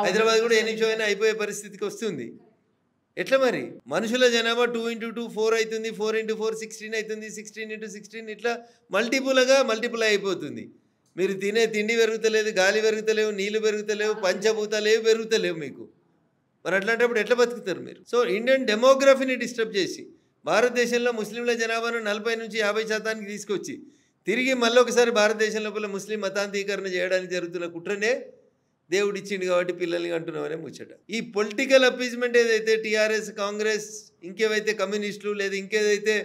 హైదరాబాద్ కూడా ఏ నిమిషం అయినా అయిపోయే పరిస్థితికి వస్తుంది. ఎట్లా మరి మనుషుల జనాభా 2 × 2 4 అవుతుంది, 4 × 4 16 అవుతుంది, 16 × 16 ఇట్లా మల్టిపుల్ అయిపోతుంది. మీరు తినే తిండి పెరుగుతలేదు, గాలి పెరుగుతలేవు, నీళ్లు పెరుగుతలేవు, పంచభూతాలు ఏవి పెరుగుతలేవు మీకు. మరి అట్లాంటప్పుడు ఎట్లా బతుకుతారు మీరు? సో ఇండియన్ డెమోగ్రఫీని డిస్టర్బ్ చేసి భారతదేశంలో ముస్లింల జనాభాను 40 నుంచి 50% తీసుకొచ్చి తిరిగి మళ్ళీ ఒకసారి భారతదేశం లోపల ముస్లిం మతాంతీకరణ చేయడానికి జరుగుతున్న కుట్రనే దేవుడు ఇచ్చిండు కాబట్టి పిల్లల్ని అంటున్నామనే ముచ్చట. ఈ పొలిటికల్ అపీజ్మెంట్ ఏదైతే టీఆర్ఎస్, కాంగ్రెస్, ఇంకేవైతే కమ్యూనిస్టులు లేదా ఇంకేదైతే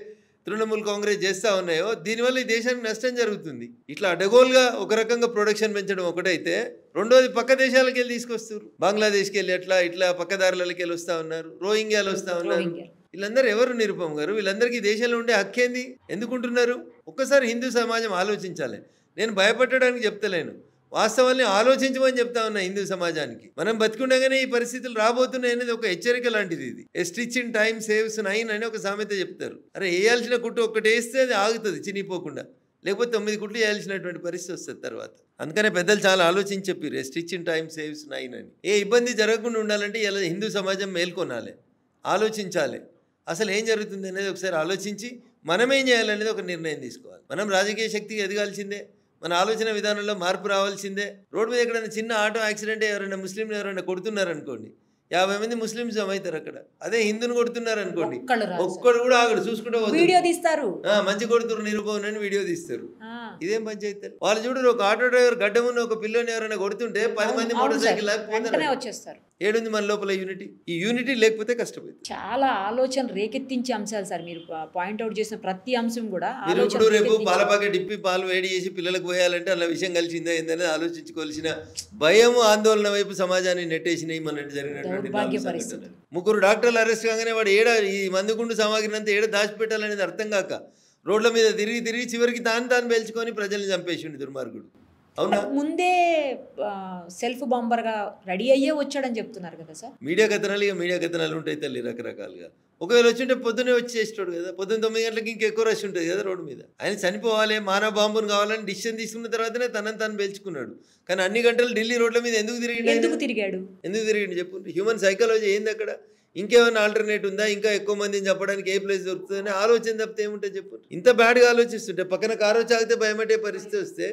తృణమూల్ కాంగ్రెస్ చేస్తూ ఉన్నాయో దీనివల్ల ఈ దేశానికి నష్టం జరుగుతుంది. ఇట్లా అడగోలుగా ఒక రకంగా ప్రొడక్షన్ పెంచడం ఒకటైతే, రెండోది పక్క దేశాలకు వెళ్ళి తీసుకొస్తారు. బంగ్లాదేశ్కి వెళ్ళి ఇట్లా పక్కదారులకి వెళ్ళి వస్తూ ఉన్నారు, రోహింగ్యాలు వస్తూ ఉన్నారు. వీళ్ళందరూ ఎవరు నిరుపమ్ గారు? వీళ్ళందరికీ దేశంలో ఉండే హక్కేంది? ఎందుకుంటున్నారు? ఒక్కసారి హిందూ సమాజం ఆలోచించాలి. నేను భయపడడానికి చెప్తలేను, వాస్తవాన్ని ఆలోచించమని చెప్తా ఉన్నా హిందూ సమాజానికి. మనం బతికుండగానే ఈ పరిస్థితులు రాబోతున్నాయి అనేది ఒక హెచ్చరిక లాంటిది. ఇది ఏ స్టిచ్ ఇన్ టైమ్ సేవ్స్ 9 అని ఒక సామెత చెప్తారు. అరే వేయాల్సిన కుట్టు ఒక్కటి వేస్తే అది ఆగుతుంది చినిగిపోకుండా, లేకపోతే 9 కుట్లు వేయాల్సినటువంటి పరిస్థితి వస్తుంది తర్వాత. అందుకనే పెద్దలు చాలా ఆలోచించి చెప్పారు ఏ స్టిచ్ ఇన్ టైమ్ సేవ్స్ 9 అని. ఏ ఇబ్బంది జరగకుండా ఉండాలంటే ఇలా హిందూ సమాజం మేల్కొనాలి, ఆలోచించాలి. అసలు ఏం జరుగుతుంది అనేది ఒకసారి ఆలోచించి మనం ఏం చేయాలనేది ఒక నిర్ణయం తీసుకోవాలి. మనం రాజకీయ శక్తికి ఎదగాల్సిందే, మన ఆలోచన విధానంలో మార్పు రావాల్సిందే. రోడ్డు మీద ఎక్కడైనా చిన్న ఆటో యాక్సిడెంట్ ఎవరైనా ముస్లింలు ఎవరైనా కొడుతున్నారనుకోండి, 50 మంది ముస్లిమ్స్ అవుతారు అక్కడ. అదే హిందువుని కొడుతున్నారు అనుకోండి, ఒక్కడు కూడా ఆగడు, చూసుకుంటూ వీడియో తీస్తారు, మంచి కొడుతున్నారు నిరుపం అని వీడియో తీస్తారు. ఇదేం పంచాయతీ? వాళ్ళు చూడరు, ఒక ఆటో డ్రైవర్ గడ్డమున్న ఒక పిల్లని ఎవరైనా కొడుతుంటే 10 మంది మోటార్ సైకిల్ వచ్చేస్తారు. ఏడుంది మన లోపల యూనిటీ? ఈ యూనిటీ లేకపోతే కష్టపోయింది. చాలా ఆలోచన రేకెత్తించే అంశాలు సార్ మీరు పాయింట్అవుట్ చేసిన ప్రతి అంశం కూడా. ఇప్పుడు రేపు పాల ప్యాకెట్ ఇప్పి పాలు వేడి చేసి పిల్లలకు పోయాలంటే అలా విషయం కలిసిందా ఏందనేది ఆలోచించుకోవాల్సిన భయం, ఆందోళన వైపు సమాజాన్ని నెట్టేసినాయి మన జరిగినటువంటి 3 డాక్టర్లు అరెస్ట్ కాగానే వాడు ఈ మందుగుండు సామాగ్రిని అంతా దాచిపెట్టాలనేది అర్థం కాక రోడ్ల మీద తిరిగి చివరికి తాను పేల్చుకొని ప్రజల్ని చంపేసిండు దుర్మార్గుడు. అవునా? ముందే సెల్ఫ్ బాంబర్ గా రెడీ అయ్యే వచ్చాడని చెప్తున్నారు కదా సార్. మీడియా కథనాలు ఉంటాయి తల్లి రకరకాలుగా. ఒకవేళ వచ్చింటే పొద్దునే వచ్చేస్తాడు కదా, పొద్దున్న 9 గంటలకి ఇంకెక్కువ రష్ ఉంటుంది కదా రోడ్డు మీద. ఆయన చనిపోవాలి, మానవ బాంబును కావాలని డిసిషన్ తీసుకున్న తర్వాతనే తనని పేల్చుకున్నాడు. కానీ అన్ని గంటలు ఢిల్లీ రోడ్ల మీద ఎందుకు తిరిగిండు చెప్పు? హ్యూమన్ సైకాలజీ ఏంది అక్కడ? ఇంకేమైనా ఆల్టర్నేట్ ఉందా? ఇంకా ఎక్కువ మందిని చెప్పడానికి ఏ ప్లేస్ దొరుకుతుందని ఆలోచన తప్పితే ఏముంటుంది చెప్పు? ఇంత బ్యాడ్గా ఆలోచిస్తుంటే పక్కన కారు చాగితే భయపడే పరిస్థితి వస్తే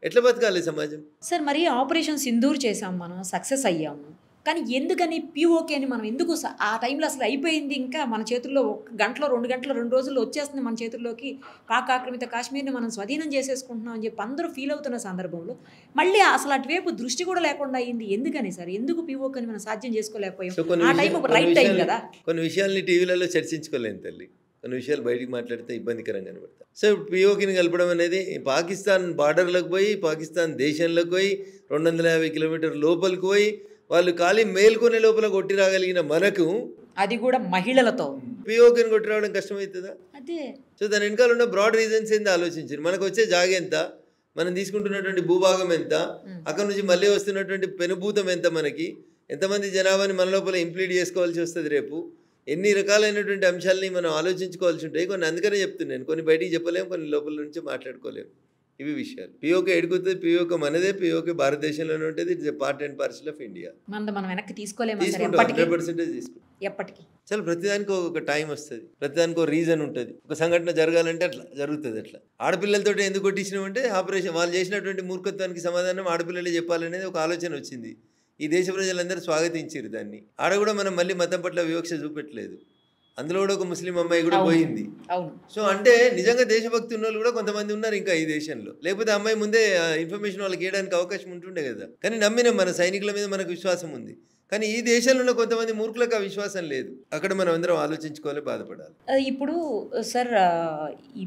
ఎట్లా బతకాలి సమాజం? సార్ మరి ఆపరేషన్ సింధూర్ చేసాం, మనం సక్సెస్ అయ్యాము, కానీ ఎందుకని పిఓకే అని మనం ఎందుకు ఆ టైంలో అసలు అయిపోయింది, ఇంకా మన చేతుల్లో 1 గంటలో 2 గంటలో 2 రోజుల్లో వచ్చేస్తుంది మన చేతుల్లోకి, పాక్ ఆక్రమిత కాశ్మీర్ని మనం స్వాధీనం చేసేసుకుంటున్నాం అని చెప్పి అందరూ ఫీల్ అవుతున్న సందర్భంలో మళ్ళీ అసలు అటువైపు దృష్టి కూడా లేకుండా అయింది. ఎందుకని సార్? ఎందుకు పిఓకే అని మనం సాధ్యం చేసుకోలేకపోయాం? ఆ టైం రైట్ టైం కదా. కొన్ని విషయాల్ని టీవీలలో చర్చించుకోలేను తల్లి, కొన్ని విషయాలు బయటికి మాట్లాడితే ఇబ్బందికరంగా కనబడతాయి. సో పిఓకేని కలపడం అనేది పాకిస్తాన్ బార్డర్లకు పోయి, పాకిస్తాన్ దేశంలోకి పోయి 250 కిలోమీటర్ల లోపలికి పోయి వాళ్ళు ఖాళీ మేల్కొనే లోపల కొట్టి రాగలిగిన మనకు, అది కూడా మహిళలతో పిఓకేని కొట్టి రావడం కష్టమవుతుందా? అదే. సో దాని వెనకాల ఉన్న బ్రాడ్ రీజన్స్ ఏందో ఆలోచించారు. మనకు వచ్చే జాగ ఎంత, మనం తీసుకుంటున్నటువంటి భూభాగం ఎంత, అక్కడ నుంచి మళ్ళీ వస్తున్నటువంటి పెనుభూతం ఎంత, మనకి ఎంతమంది జనాభాని మన లోపల ఇంప్లీడ్ చేసుకోవాల్సి వస్తుంది రేపు, ఎన్ని రకాలైనటువంటి అంశాలని మనం ఆలోచించుకోవాల్సి ఉంటాయి. కొన్ని అందుకనే చెప్తున్నాను, కొన్ని బయటికి చెప్పలేము, కొన్ని లోపల నుంచి మాట్లాడుకోలేము. ఇవి విషయాలు. పిఓకే ఎడుగుతుంది, పిఓకే మనదే, పిఓకే భారతదేశంలోనే ఉంటుంది. It's part and parcel of India. మనం వెనక్కి తీసుకోలేము, 100% తీసుకుంటాం. ఎప్పటికీ చాలా ప్రతిదానికి ఒక టైం వస్తుంది, ప్రతిదానికి ఒక రీజన్ ఉంటుంది. ఒక సంఘటన జరగాలంటే అట్లా జరుగుతుంది. అట్లా ఆడపిల్లలతో ఎందుకు కొట్టించినామంటే ఆపరేషన్, వాళ్ళు చేసినటువంటి మూర్ఖత్వానికి సమాధానం ఆడపిల్లలే చెప్పాలనేది ఒక ఆలోచన వచ్చింది. ఈ దేశ ప్రజలందరూ స్వాగతించారు దాన్ని. ఆడ కూడా మనం మళ్ళీ మతం పట్ల వివక్ష చూపెట్టలేదు. అందులో కూడా ఒక ముస్లిం అమ్మాయి కూడా పోయింది. సో అంటే నిజంగా దేశభక్తి ఉన్న వాళ్ళు కూడా కొంతమంది ఉన్నారు ఇంకా ఈ దేశంలో. లేకపోతే అమ్మాయి ముందే ఇన్ఫర్మేషన్ వాళ్ళకి ఇవ్వడానికి అవకాశం ఉంటుండే కదా. కానీ నమ్మినాం, మన సైనికుల మీద మనకు విశ్వాసం ఉంది. కానీ ఈ దేశంలో ఉన్న కొంతమంది మూర్ఖులకు ఆ విశ్వాసం లేదు. అక్కడ మనం అందరం ఆలోచించుకోవాలి, బాధపడాలి. ఇప్పుడు సార్ ఈ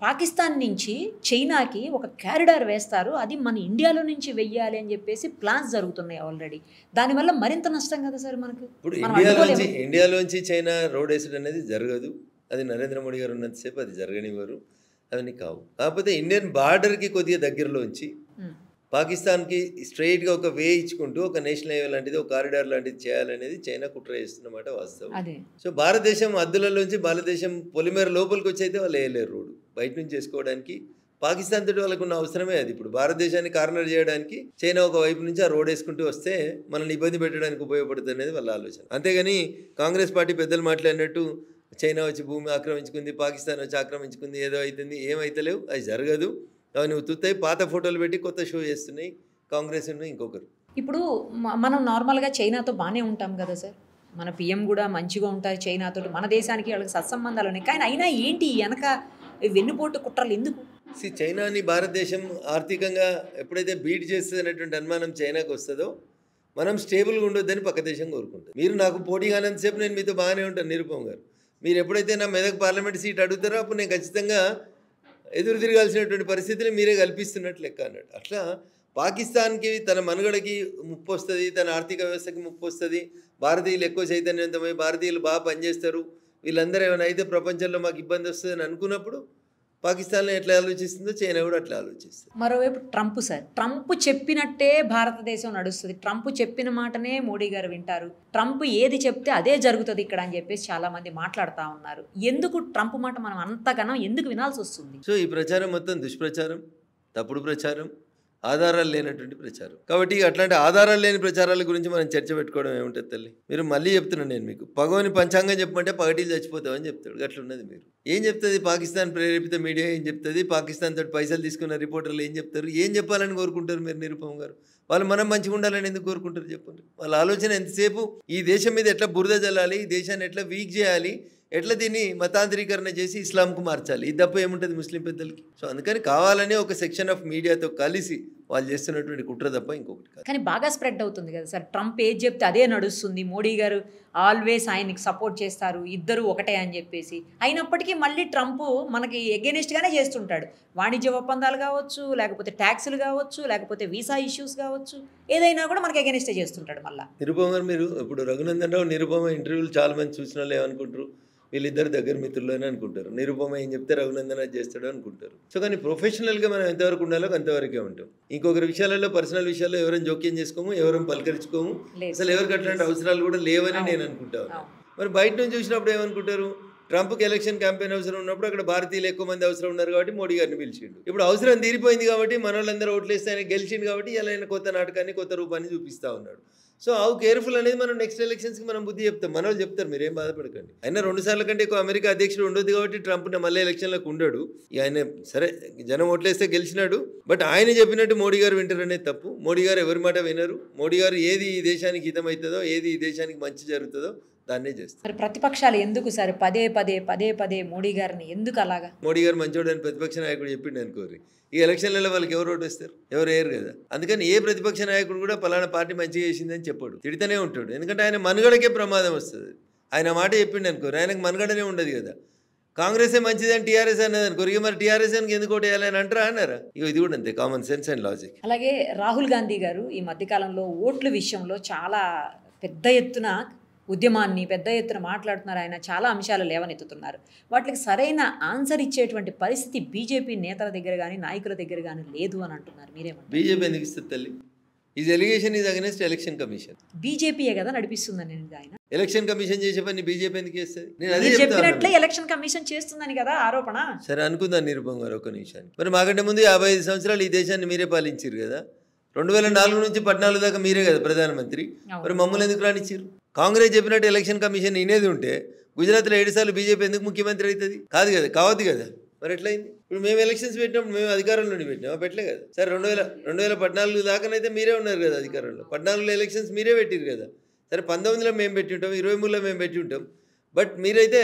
పాకిస్తాన్ నుంచి చైనాకి ఒక కారిడార్ వేస్తారు, అది మన ఇండియాలో నుంచి వెయ్యాలి అని చెప్పేసి ప్లాన్స్ జరుగుతున్నాయి ఆల్రెడీ. దానివల్ల మరింత నష్టం కదా సార్ మనకు. ఇప్పుడు ఇండియాలోంచి చైనా రోడ్ వేసడం అనేది జరగదు. అది నరేంద్ర మోడీ గారు ఉన్నంతసేపు అది జరగనివ్వరు, అవన్నీ కావు. కాకపోతే ఇండియన్ బార్డర్కి కొద్దిగా దగ్గరలోంచి పాకిస్తాన్కి స్ట్రైట్గా ఒక వే ఇచ్చుకుంటూ ఒక నేషనల్ హైవే లాంటిది, ఒక కారిడార్ లాంటిది చేయాలనేది చైనా కుట్ర చేస్తున్నమాట వాస్తవం. సో భారతదేశం హద్దులలోంచి భారతదేశం పొలిమేర లోపలికి వచ్చి అయితే వాళ్ళు వేయలేరు రోడ్డు, బయట నుంచి చేసుకోవడానికి పాకిస్తాన్ తోటి వాళ్ళకు ఉన్న అవసరమే అది. ఇప్పుడు భారతదేశాన్ని కార్నర్ చేయడానికి చైనా ఒక వైపు నుంచి ఆ రోడ్ వేసుకుంటూ వస్తే మనల్ని ఇబ్బంది పెట్టడానికి ఉపయోగపడుతుంది అనేది వాళ్ళ ఆలోచన. అంతేగాని కాంగ్రెస్ పార్టీ పెద్దలు మాట్లాడినట్టు చైనా వచ్చి భూమి ఆక్రమించుకుంది, పాకిస్తాన్ వచ్చి ఆక్రమించుకుంది, ఏదో అవుతుంది, ఏమైతలేవు, అది జరగదు, అవి నువ్వు తుత్తాయి పాత ఫోటోలు పెట్టి కొత్త షో చేస్తున్నాయి కాంగ్రెస్ ఇంకొకరు. ఇప్పుడు మనం నార్మల్గా చైనాతో బాగానే ఉంటాం కదా సార్, మన పిఎం కూడా మంచిగా ఉంటారు చైనాతో, మన దేశానికి వాళ్ళకి సత్సంబంధాలు ఉన్నాయి. కానీ అయినా ఏంటి వెనక వెన్నుపోటు కుట్రలు ఎందుకు? చైనాని భారతదేశం ఆర్థికంగా ఎప్పుడైతే బీట్ చేస్తుంది అనేటువంటి అనుమానం చైనాకు వస్తుందో మనం స్టేబుల్గా ఉండొద్దని పక్క దేశం కోరుకుంటాం. మీరు నాకు పోటీ కానంతసేపు నేను మీతో బాగానే ఉంటాను నిరుపమ్ గారు. మీరు ఎప్పుడైతే నా మెదక్ పార్లమెంట్ సీట్ అడుగుతారో అప్పుడు నేను ఖచ్చితంగా ఎదురు తిరగాల్సినటువంటి పరిస్థితిని మీరే కల్పిస్తున్నట్టు లెక్క అన్నట్టు. అట్లా పాకిస్తాన్కి తన మనుగడకి ముప్పు వస్తుంది, తన ఆర్థిక వ్యవస్థకి ముప్పు వస్తుంది, భారతీయులు ఎక్కువ చైతన్యవంతమై భారతీయులు బాగా పనిచేస్తారు, వీళ్ళందరూ ఏమైనా అయితే ప్రపంచంలో మాకు ఇబ్బంది వస్తుంది అని అనుకున్నప్పుడు పాకిస్తాన్లో ఎట్లా ఆలోచిస్తుందో చైనా కూడా అట్లా ఆలోచిస్తుంది. మరోవైపు ట్రంప్ సార్, ట్రంప్ చెప్పినట్టే భారతదేశం నడుస్తుంది, ట్రంప్ చెప్పిన మాటనే మోడీ గారు వింటారు, ట్రంప్ ఏది చెప్తే అదే జరుగుతుంది ఇక్కడ అని చెప్పేసి చాలామంది మాట్లాడుతూ ఉన్నారు. ఎందుకు ట్రంప్ మాట మనం అంతగానో ఎందుకు వినాల్సి వస్తుంది? సో ఈ ప్రచారం మొత్తం దుష్ప్రచారం, తప్పుడు ప్రచారం, ఆధారాలు లేనటువంటి ప్రచారం. కాబట్టి అట్లాంటి ఆధారాలు లేని ప్రచారాల గురించి మనం చర్చ పెట్టుకోవడం ఏముంటుంది తల్లి? మీరు మళ్ళీ చెప్తున్నాను నేను మీకు, పగవని పంచాంగం చెప్పమంటే పగటిలు చచ్చిపోతామని చెప్తాడు. అట్లున్నది. మీరు ఏం చెప్తుంది? పాకిస్తాన్ ప్రేరేపిత మీడియా ఏం చెప్తుంది? పాకిస్తాన్ తోటి పైసలు తీసుకున్న రిపోర్టర్లు ఏం చెప్తారు? ఏం చెప్పాలని కోరుకుంటారు మీరు నిరుపమ్ గారు? వాళ్ళు మనం మంచిగా ఉండాలని ఎందుకు కోరుకుంటారు చెప్పండి? వాళ్ళ ఆలోచన ఎంతసేపు ఈ దేశం మీద ఎట్లా బురద జల్లాలి, ఈ దేశాన్ని ఎట్లా వీక్ చేయాలి, ఎట్లా దీన్ని మతాంతరీకరణ చేసి ఇస్లాంకు మార్చాలి, ఇది తప్ప ఏముంటుంది ముస్లిం పెద్దలకి? సో అందుకని కావాలని ఒక సెక్షన్ ఆఫ్ మీడియాతో కలిసి వాళ్ళు చేస్తున్నటువంటి కుట్ర తప్ప ఇంకొకటి కాదు. కానీ బాగా స్ప్రెడ్ అవుతుంది కదా సార్, ట్రంప్ ఏది చెప్తే అదే నడుస్తుంది, మోడీ గారు ఆల్వేస్ ఆయనకి సపోర్ట్ చేస్తారు, ఇద్దరు ఒకటే అని చెప్పేసి. అయినప్పటికీ మళ్ళీ ట్రంప్ మనకి ఎగెనిస్ట్గానే చేస్తుంటాడు. వాణిజ్య ఒప్పందాలు కావచ్చు, లేకపోతే ట్యాక్సులు కావచ్చు, లేకపోతే వీసా ఇష్యూస్ కావచ్చు, ఏదైనా కూడా మనకి ఎగెనిస్టే చేస్తుంటాడు. మళ్ళీ నిరుపమ గారు, మీరు ఇప్పుడు రఘునందన్ రావు నిరుపమ ఇంటర్వ్యూలు చాలా మంది చూసిన వాళ్ళు ఏమనుకుంటారు, వీళ్ళిద్దరు దగ్గర మిత్రులు అని అనుకుంటారు. నిరుపమ ఏం చెప్తే రఘునందన్ అది చేస్తాడు అనుకుంటారు. సో కానీ ప్రొఫెషనల్గా మనం ఎంతవరకు ఉండాలో అంతవరకే ఉంటాం. ఇంకొకరి విషయాలలో, పర్సనల్ విషయాల్లో ఎవరైనా జోక్యం చేసుకోము, ఎవరైనా పలకరించుకోము, అసలు ఎవరికి అట్లాంటి అవసరాలు కూడా లేవని నేను అనుకుంటాను. మరి బయట నుంచి చూసినప్పుడు ఏమనుకుంటారు, ట్రంప్కి ఎలక్షన్ క్యాంపెయిన్ అవసరం ఉన్నప్పుడు అక్కడ భారతీయులు ఎక్కువ మంది అవసరం ఉన్నారు కాబట్టి మోడీ గారిని పిలిచిండు. ఇప్పుడు అవసరం తీరిపోయింది కాబట్టి మన వాళ్ళందరూ ఓట్లేస్తే ఆయన గెలిచిండు కాబట్టి ఇలా ఆయన కొత్త నాటకాన్ని, కొత్త రూపాన్ని చూపిస్తూ ఉన్నాడు. సో హౌ కేర్ఫుల్ అనేది మనం నెక్స్ట్ ఎలక్షన్స్కి మనం బుద్ధి చెప్తాం. మన వాళ్ళు చెప్తారు, మీరేం బాధపడకండి. ఆయన 2 సార్ల కంటే ఎక్కువ అమెరికా అధ్యక్షుడు ఉండదు కాబట్టి ట్రంప్ మళ్ళీ ఎలక్షన్లకు ఉండడు. ఆయన సరే జనం ఓట్లేస్తే గెలిచినాడు, బట్ ఆయన చెప్పినట్టు మోడీ గారు వింటారు అనేది తప్పు. మోడీ గారు ఎవరి మాట వినరు. మోడీ గారు ఏది ఈ దేశానికి హితమవుతుందో, ఏది ఈ దేశానికి మంచి జరుగుతుందో దాన్నే చేస్తారు. మరి ప్రతిపక్షాలు ఎందుకు సార్ పదే పదే మోడీ గారిని ఎందుకు అలాగా? మోడీ గారు మంచోడు అని ప్రతిపక్ష నాయకుడు చెప్పిండు అనుకోరు, ఈ ఎలక్షన్లలో వాళ్ళకి ఎవరు ఓటు వేస్తారు? ఎవరు వేయరు కదా. అందుకని ఏ ప్రతిపక్ష నాయకుడు కూడా పలానా పార్టీ మంచిగా చేసిందని చెప్పాడు, తిడితేనే ఉంటాడు. ఎందుకంటే ఆయన మనుగడకే ప్రమాదం వస్తుంది. ఆయన మాట చెప్పిండు అనుకోరు, ఆయనకు మనుగడనే ఉండదు కదా. కాంగ్రెసే మంచిది అని టీఆర్ఎస్ అన్నది అనుకోరు, ఇక మరి టీఆర్ఎస్ అని ఎందుకు ఓటు వేయాలని అంటారా అన్నారా? ఇది కూడా అంతే, కామన్ సెన్స్ అండ్ లాజిక్. అలాగే రాహుల్ గాంధీ గారు ఈ మధ్యకాలంలో ఓట్ల విషయంలో చాలా పెద్ద ఎత్తున ఉద్యమాన్ని పెద్ద ఎత్తున మాట్లాడుతున్నారు. ఆయన చాలా అంశాలు లేవనెత్తుతున్నారు. వాటికి సరైన ఆన్సర్ ఇచ్చేటువంటి పరిస్థితి బీజేపీ నేతల దగ్గర కానీ, నాయకుల దగ్గర కానీ లేదు అని అంటున్నారు. మీరేమంటారు? బీజేపీ ఎందుకు ఇస్తుంది తల్లి? Is allegation is against election commission. బీజేపీయే కదా నడిపిస్తుందని ఆయన. ఎలక్షన్ కమిషన్ చేసే పని బీజేపీ ఎందుకు చేస్తుంది? నేను అదే చెప్పినట్లే ఎలక్షన్ కమిషన్ చేస్తుందని కదా ఆరోపణ. సరే అనుకుందాం నిరుపమ్ గారు ఒక నిమిషానికి. మరి మాకంటే ముందు 55 సంవత్సరాలు ఈ దేశాన్ని మీరే పాలించారు కదా. 2004 నుంచి 14 దాకా మీరే కదా ప్రధానమంత్రి. మరి మమ్మల్ని ఎందుకు రానిచ్చారు? కాంగ్రెస్ చెప్పినట్టు ఎలక్షన్ కమిషన్ ఇనేది ఉంటే గుజరాత్లో 7 సార్లు బీజేపీ ఎందుకు ముఖ్యమంత్రి అవుతుంది? కాదు కదా, కావద్దు కదా. మరి ఎట్లయింది? ఇప్పుడు మేము ఎలక్షన్స్ పెట్టినప్పుడు మేము అధికారంలో పెట్టినామా? పెట్టలే కదా. సరే 2014 దాకానైతే మీరే ఉన్నారు కదా అధికారంలో. 14లో ఎలక్షన్స్ మీరే పెట్టిరు కదా. సరే 19లో మేము పెట్టి ఉంటాం, 23లో మేము పెట్టి ఉంటాం. బట్ మీరైతే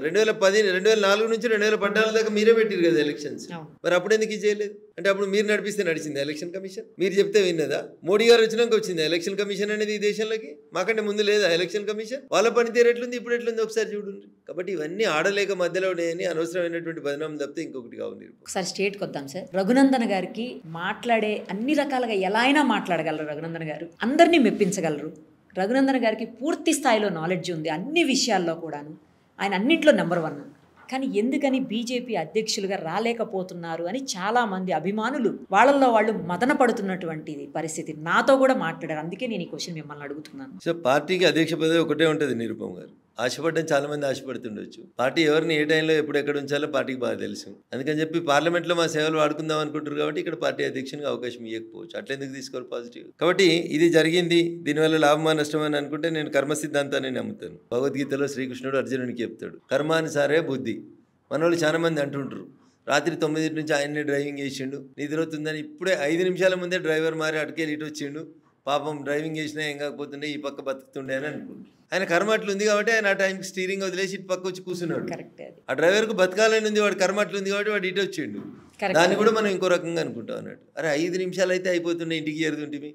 2004 నుంచి 2014 దాకా మీరే పెట్టిరు కదా ఎలక్షన్స్. మరి అప్పుడు ఎందుకు ఇది చేయలేదు? అంటే అప్పుడు మీరు నడిపిస్తే నడిచింది ఎలక్షన్ కమిషన్? మీరు చెప్తే విన్నదా? మోడీ గారు వచ్చినాక వచ్చింది ఎలక్షన్ కమిషన్ అనేది ఈ దేశంలోకి? మాకంటే ముందు లేదా ఎలక్షన్ కమిషన్? వాళ్ళ పనితీరు ఎట్లుంది, ఇప్పుడు ఎట్లుంది ఒకసారి చూడండి. కాబట్టి ఇవన్నీ ఆడలేక మధ్యలో ఉన్నాయని అనవసరమైనటువంటి బదనాం తప్పితే ఇంకొకటి కావు. ఒకసారి స్టేట్కి వద్దాం సార్. రఘునందన్ గారికి మాట్లాడే అన్ని రకాలుగా ఎలా అయినా మాట్లాడగలరు. రఘునందన్ గారు అందరినీ మెప్పించగలరు. రఘునందన్ గారికి పూర్తి స్థాయిలో నాలెడ్జ్ ఉంది అన్ని విషయాల్లో కూడాను. ఆయన అన్నింట్లో నెంబర్ 1. కానీ ఎందుకని బీజేపీ అధ్యక్షులుగా రాలేకపోతున్నారు అని చాలామంది అభిమానులు వాళ్ళల్లో వాళ్ళు మదన పడుతున్నటువంటి పరిస్థితి. నాతో కూడా మాట్లాడారు. అందుకే నేను ఈ క్వశ్చన్ మిమ్మల్ని అడుగుతున్నాను. సో పార్టీకి అధ్యక్ష పదవి ఒకటే ఉంటుంది నిరుపమ్ గారు. ఆశపడ్డం చాలామంది ఆశపడుతుండొచ్చు. పార్టీ ఎవరిని ఏ టైంలో ఎప్పుడు ఎక్కడ ఉంచాలో పార్టీకి బాగా తెలుసు. అందుకని చెప్పి పార్లమెంట్లో మా సేవలు వాడుకుందాం అనుకుంటారు కాబట్టి ఇక్కడ పార్టీ అధ్యక్షునికి అవకాశం ఇవ్వకపోవచ్చు. అట్లా ఎందుకు తీసుకోవాలి పాజిటివ్? కాబట్టి ఇది జరిగింది, దీనివల్ల లాభమా నష్టమా అని అనుకుంటే నేను కర్మ సిద్ధాంతాన్ని నమ్ముతాను. భగవద్గీతలో శ్రీకృష్ణుడు అర్జునునికి చెప్తాడు, కర్మానుసారే బుద్ధి. మన వాళ్ళు చాలా మంది అంటుంటారు, రాత్రి 9 నుంచి ఆయన్నే డ్రైవింగ్ చేసిండు, నిద్ర అవుతుందని ఇప్పుడే 5 నిమిషాల ముందే డ్రైవర్ మారి అటుకెళ్ళి ఇటు వచ్చిండు, పాపం డ్రైవింగ్ చేసినా ఏం కాకపోతుండే, ఈ పక్క బతుకుతుండే అని అనుకుంటారు. ఆయన కర్మ అట్లా ఉంది కాబట్టి ఆయన ఆ టైంకి స్టీరింగ్ వదిలేసి ఇటు పక్క వచ్చి కూర్చున్నాడు. ఆ డ్రైవర్కు బతకాలని ఉంది, వాడు కర్మ అట్లా ఉంది కాబట్టి వాడు ఇటు వచ్చిండు. దాన్ని కూడా మనం ఇంకో రకంగా అనుకుంటాం అన్నట్టు. అరే 5 నిమిషాలు అయితే అయిపోతుండే, ఇంటికి చేరుతుంటే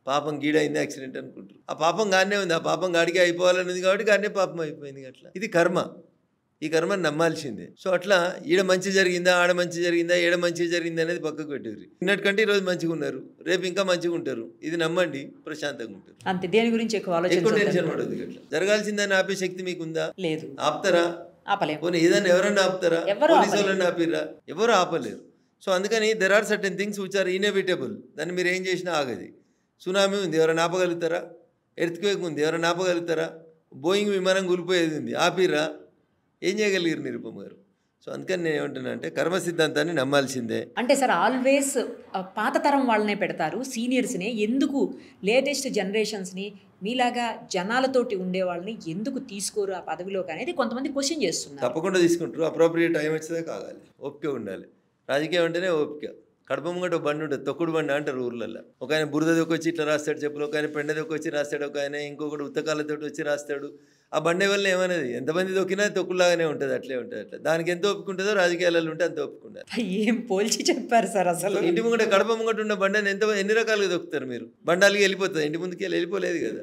పాపం గీడైంది యాక్సిడెంట్ అనుకుంటారు. ఆ పాపం గానే ఉంది, ఆ పాపం గాడికి అయిపోవాలని ఉంది కాబట్టి గానే పాపం అయిపోయింది. అట్లా ఇది కర్మ. ఈ కర్మని నమ్మాల్సిందే. సో అట్లా ఈడ మంచి జరిగిందా, ఆడ మంచి జరిగిందా, ఏడ మంచి జరిగిందా అనేది పక్కకు పెట్టారు. నిన్నటికంటే ఈరోజు మంచిగా ఉన్నారు, రేపు ఇంకా మంచిగా ఉంటారు. ఇది నమ్మండి, ప్రశాంతంగా ఉంటారు. అంతే, దేని గురించి ఎక్కువ టెన్షన్ పడదు. అట్లా జరగాల్సిందని ఆపే శక్తి మీకుందా? లేదు. ఆపుతారా? ఆపలేము. పోనీ ఏదైనా ఎవరన్నా ఆపుతారా? పోలీసు వాళ్ళని ఆపిర్రా? ఎవరు ఆపలేరు. సో అందుకని there are certain things which are inevitable. దాన్ని మీరు ఏం చేసినా ఆగది. సునామీ ఉంది, ఎవరైనా ఆపగలుగుతారా? ఎర్త్క్వేక్ ఉంది, ఎవరైనా ఆపగలుగుతారా? బోయింగ్ విమానం కూలిపోయేది ఉంది, ఆపిర్రా? ఏం చేయగలిగారు నిరుపమ గారు? సో అందుకని నేను ఏమంటున్నా అంటే కర్మ సిద్ధాంతాన్ని నమ్మాల్సిందే. అంటే సార్ ఆల్వేస్ పాత తరం వాళ్ళనే పెడతారు, సీనియర్స్ని. ఎందుకు లేటెస్ట్ జనరేషన్స్ని మీలాగా జనాలతోటి ఉండే వాళ్ళని ఎందుకు తీసుకోరు ఆ పదవిలోకి అనేది కొంతమంది క్వశ్చన్ చేస్తున్నారు. తప్పకుండా తీసుకుంటారు. అప్రోప్రియేట్ టైం వచ్చేదే కాగాలి, ఓపిక ఉండాలి. రాజకీయం అంటేనే ఓపిక. కడప ముంగట బండి ఉంటుంది, తొక్కుడు బండి అంటారు ఊర్లలో. ఒక ఆయన బురద దొక్కొచ్చి ఇట్లా రాస్తాడు చెప్పులు, ఒక ఆయన పెండ దొక్కొచ్చి రాస్తాడు, ఒక ఆయన ఇంకొకటి ఉత్తకాలతో వచ్చి రాస్తాడు. ఆ బండి వల్ల ఏమనేది, ఎంతమంది దొక్కినా తొక్కులాగానే ఉంటుంది, అట్లే ఉంటుంది. అట్లా దానికి ఎంత ఒప్పుకుంటుందో రాజకీయాలలో ఉంటే అంత ఒప్పుకుంటారు. ఏం పోల్చి చెప్పారు సార్ అసలు. ఇంటి ముంగట కడప ముంగట ఉన్న బండిని ఎన్ని రకాలుగా దొక్కుతారు మీరు? బండాలకి వెళ్ళిపోతుంది, ఇంటి ముందుకి వెళ్ళిపోలేదు కదా.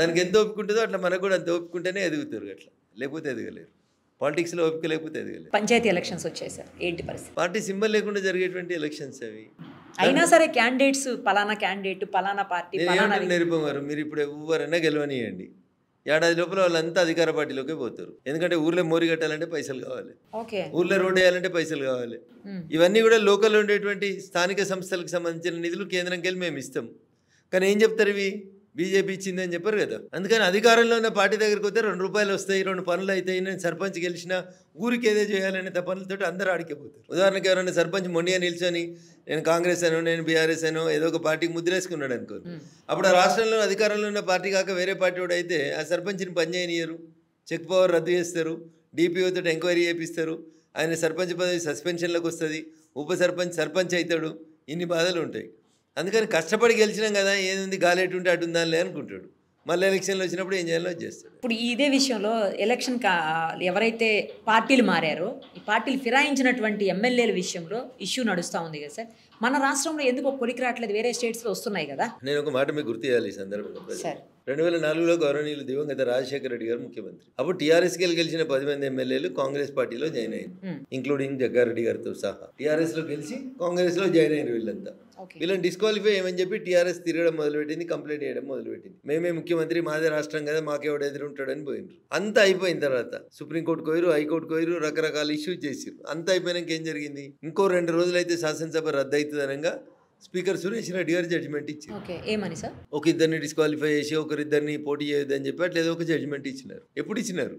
దానికి ఎంత ఒప్పుకుంటుందో అట్లా మనకు కూడా అంత ఒప్పుకుంటేనే ఎదుగుతారు. అట్లా లేకపోతే ఎదగలేరు. పాలిటిక్స్లో ఓపిక లేకపోతే ఎదగలేదు. పంచాయతీ ఎలక్షన్స్ వచ్చాయి సార్, ఏంటి పరిస్థితి? పార్టీ సింబల్ లేకుండా జరిగేటువంటి ఎలక్షన్స్ అవి. అయినా సరే క్యాండిడేట్స్ పలానా క్యాండిడేట్ పలానా పార్టీ నిరుపమారు, మీరు ఇప్పుడు ఎవరైనా గెలవనియండి, ఏడాది లోపల వాళ్ళంతా అధికార పార్టీలోకి పోతారు. ఎందుకంటే ఊర్లో మోరి కట్టాలంటే పైసలు కావాలి, ఊర్లో రోడ్ వేయాలంటే పైసలు కావాలి. ఇవన్నీ కూడా లోకల్లో ఉండేటువంటి స్థానిక సంస్థలకు సంబంధించిన నిధులు కేంద్రంకి వెళ్ళి మేము ఇస్తాం. కానీ ఏం చెప్తారు, ఇవి బీజేపీ ఇచ్చిందని చెప్పారు కదా. అందుకని అధికారంలో ఉన్న పార్టీ దగ్గరికి వస్తే 2 రూపాయలు వస్తాయి, 2 పనులు అవుతాయి, నేను సర్పంచ్ గెలిచిన ఊరికి ఏదో చేయాలనే తపనలతో అందరూ ఆడికిపోతారు. ఉదాహరణకి ఎవరైనా సర్పంచ్ మొండిగా నిల్చొని నేను కాంగ్రెస్ అనో నేను బీఆర్ఎస్ అనో ఏదో ఒక పార్టీకి ముద్రేసుకున్నాడు అనుకో, అప్పుడు ఆ రాష్ట్రంలో అధికారంలో ఉన్న పార్టీ కాక వేరే పార్టీ వాడు అయితే ఆ సర్పంచ్ని పనిచేయనియరు, చెక్ పవర్ రద్దు చేస్తారు, డిపిఓతో ఎంక్వైరీ చేపిస్తారు, ఆయన సర్పంచ్ పదవి సస్పెన్షన్లకు వస్తుంది, ఉప సర్పంచ్ అవుతాడు. ఇన్ని బాధలు ఉంటాయి. అందుకని కష్టపడి గెలిచినాం కదా, ఏది గాలి ఎటుంటే అటు ఉందాలే అనుకుంటాడు. మళ్ళీ ఎలక్షన్లు వచ్చినప్పుడు ఏం చేయాలో చేస్తాడు. ఇప్పుడు ఇదే విషయంలో ఎలక్షన్ ఎవరైతే పార్టీలు మారారో ఈ పార్టీలు ఫిరాయించినటువంటి ఎమ్మెల్యేల విషయంలో ఇష్యూ నడుస్తూ ఉంది కదా సార్. మన రాష్ట్రంలో ఎందుకు కొలికి రావట్లేదు, వేరే స్టేట్స్లో వస్తున్నాయి కదా. నేను ఒక మాట మీకు గుర్తు చేయాలి ఈ సందర్భంలో. 2004లో గౌరవనీయులు దివంగత రాజశేఖర రెడ్డి గారు ముఖ్యమంత్రి. అప్పుడు టీఆర్ఎస్కి గెలిచిన 10 మంది ఎమ్మెల్యేలు కాంగ్రెస్ పార్టీలో జాయిన్ అయ్యారు, ఇంక్లూడింగ్ జగ్గారెడ్డి గారితో సహా. టీఆర్ఎస్లో గెలిచి కాంగ్రెస్లో జాయిన్ అయ్యారు వీళ్ళంతా. వీళ్ళని డిస్క్వాలిఫై ఏమని చెప్పి టీఆర్ఎస్ తిరగడం మొదలుపెట్టింది, కంప్లైంట్ చేయడం మొదలుపెట్టింది. మేమే ముఖ్యమంత్రి, మాదే రాష్ట్రం కదా, మాకెవడు ఎదురుంటాడని పోయినరు. అంతా అయిపోయిన తర్వాత సుప్రీంకోర్టు కోయరు, హైకోర్టు కోయరు, రకరకాల ఇష్యూస్ చేసారు. అంతా అయిపోయినాక ఏం జరిగింది, ఇంకో 2 రోజులైతే శాసనసభ రద్దు అవుతుందనగా స్పీకర్ సురేష్ రెడ్డి గారు జడ్జిమెంట్ ఇచ్చారు. ఏమని సార్? ఒక ఇద్దరిని డిస్క్వాలిఫై చేసి ఒకరిద్దరిని పోటీ చేయొద్దని చెప్పి అట్లా ఏదో ఒక జడ్జిమెంట్ ఇచ్చినారు. ఎప్పుడు ఇచ్చినారు?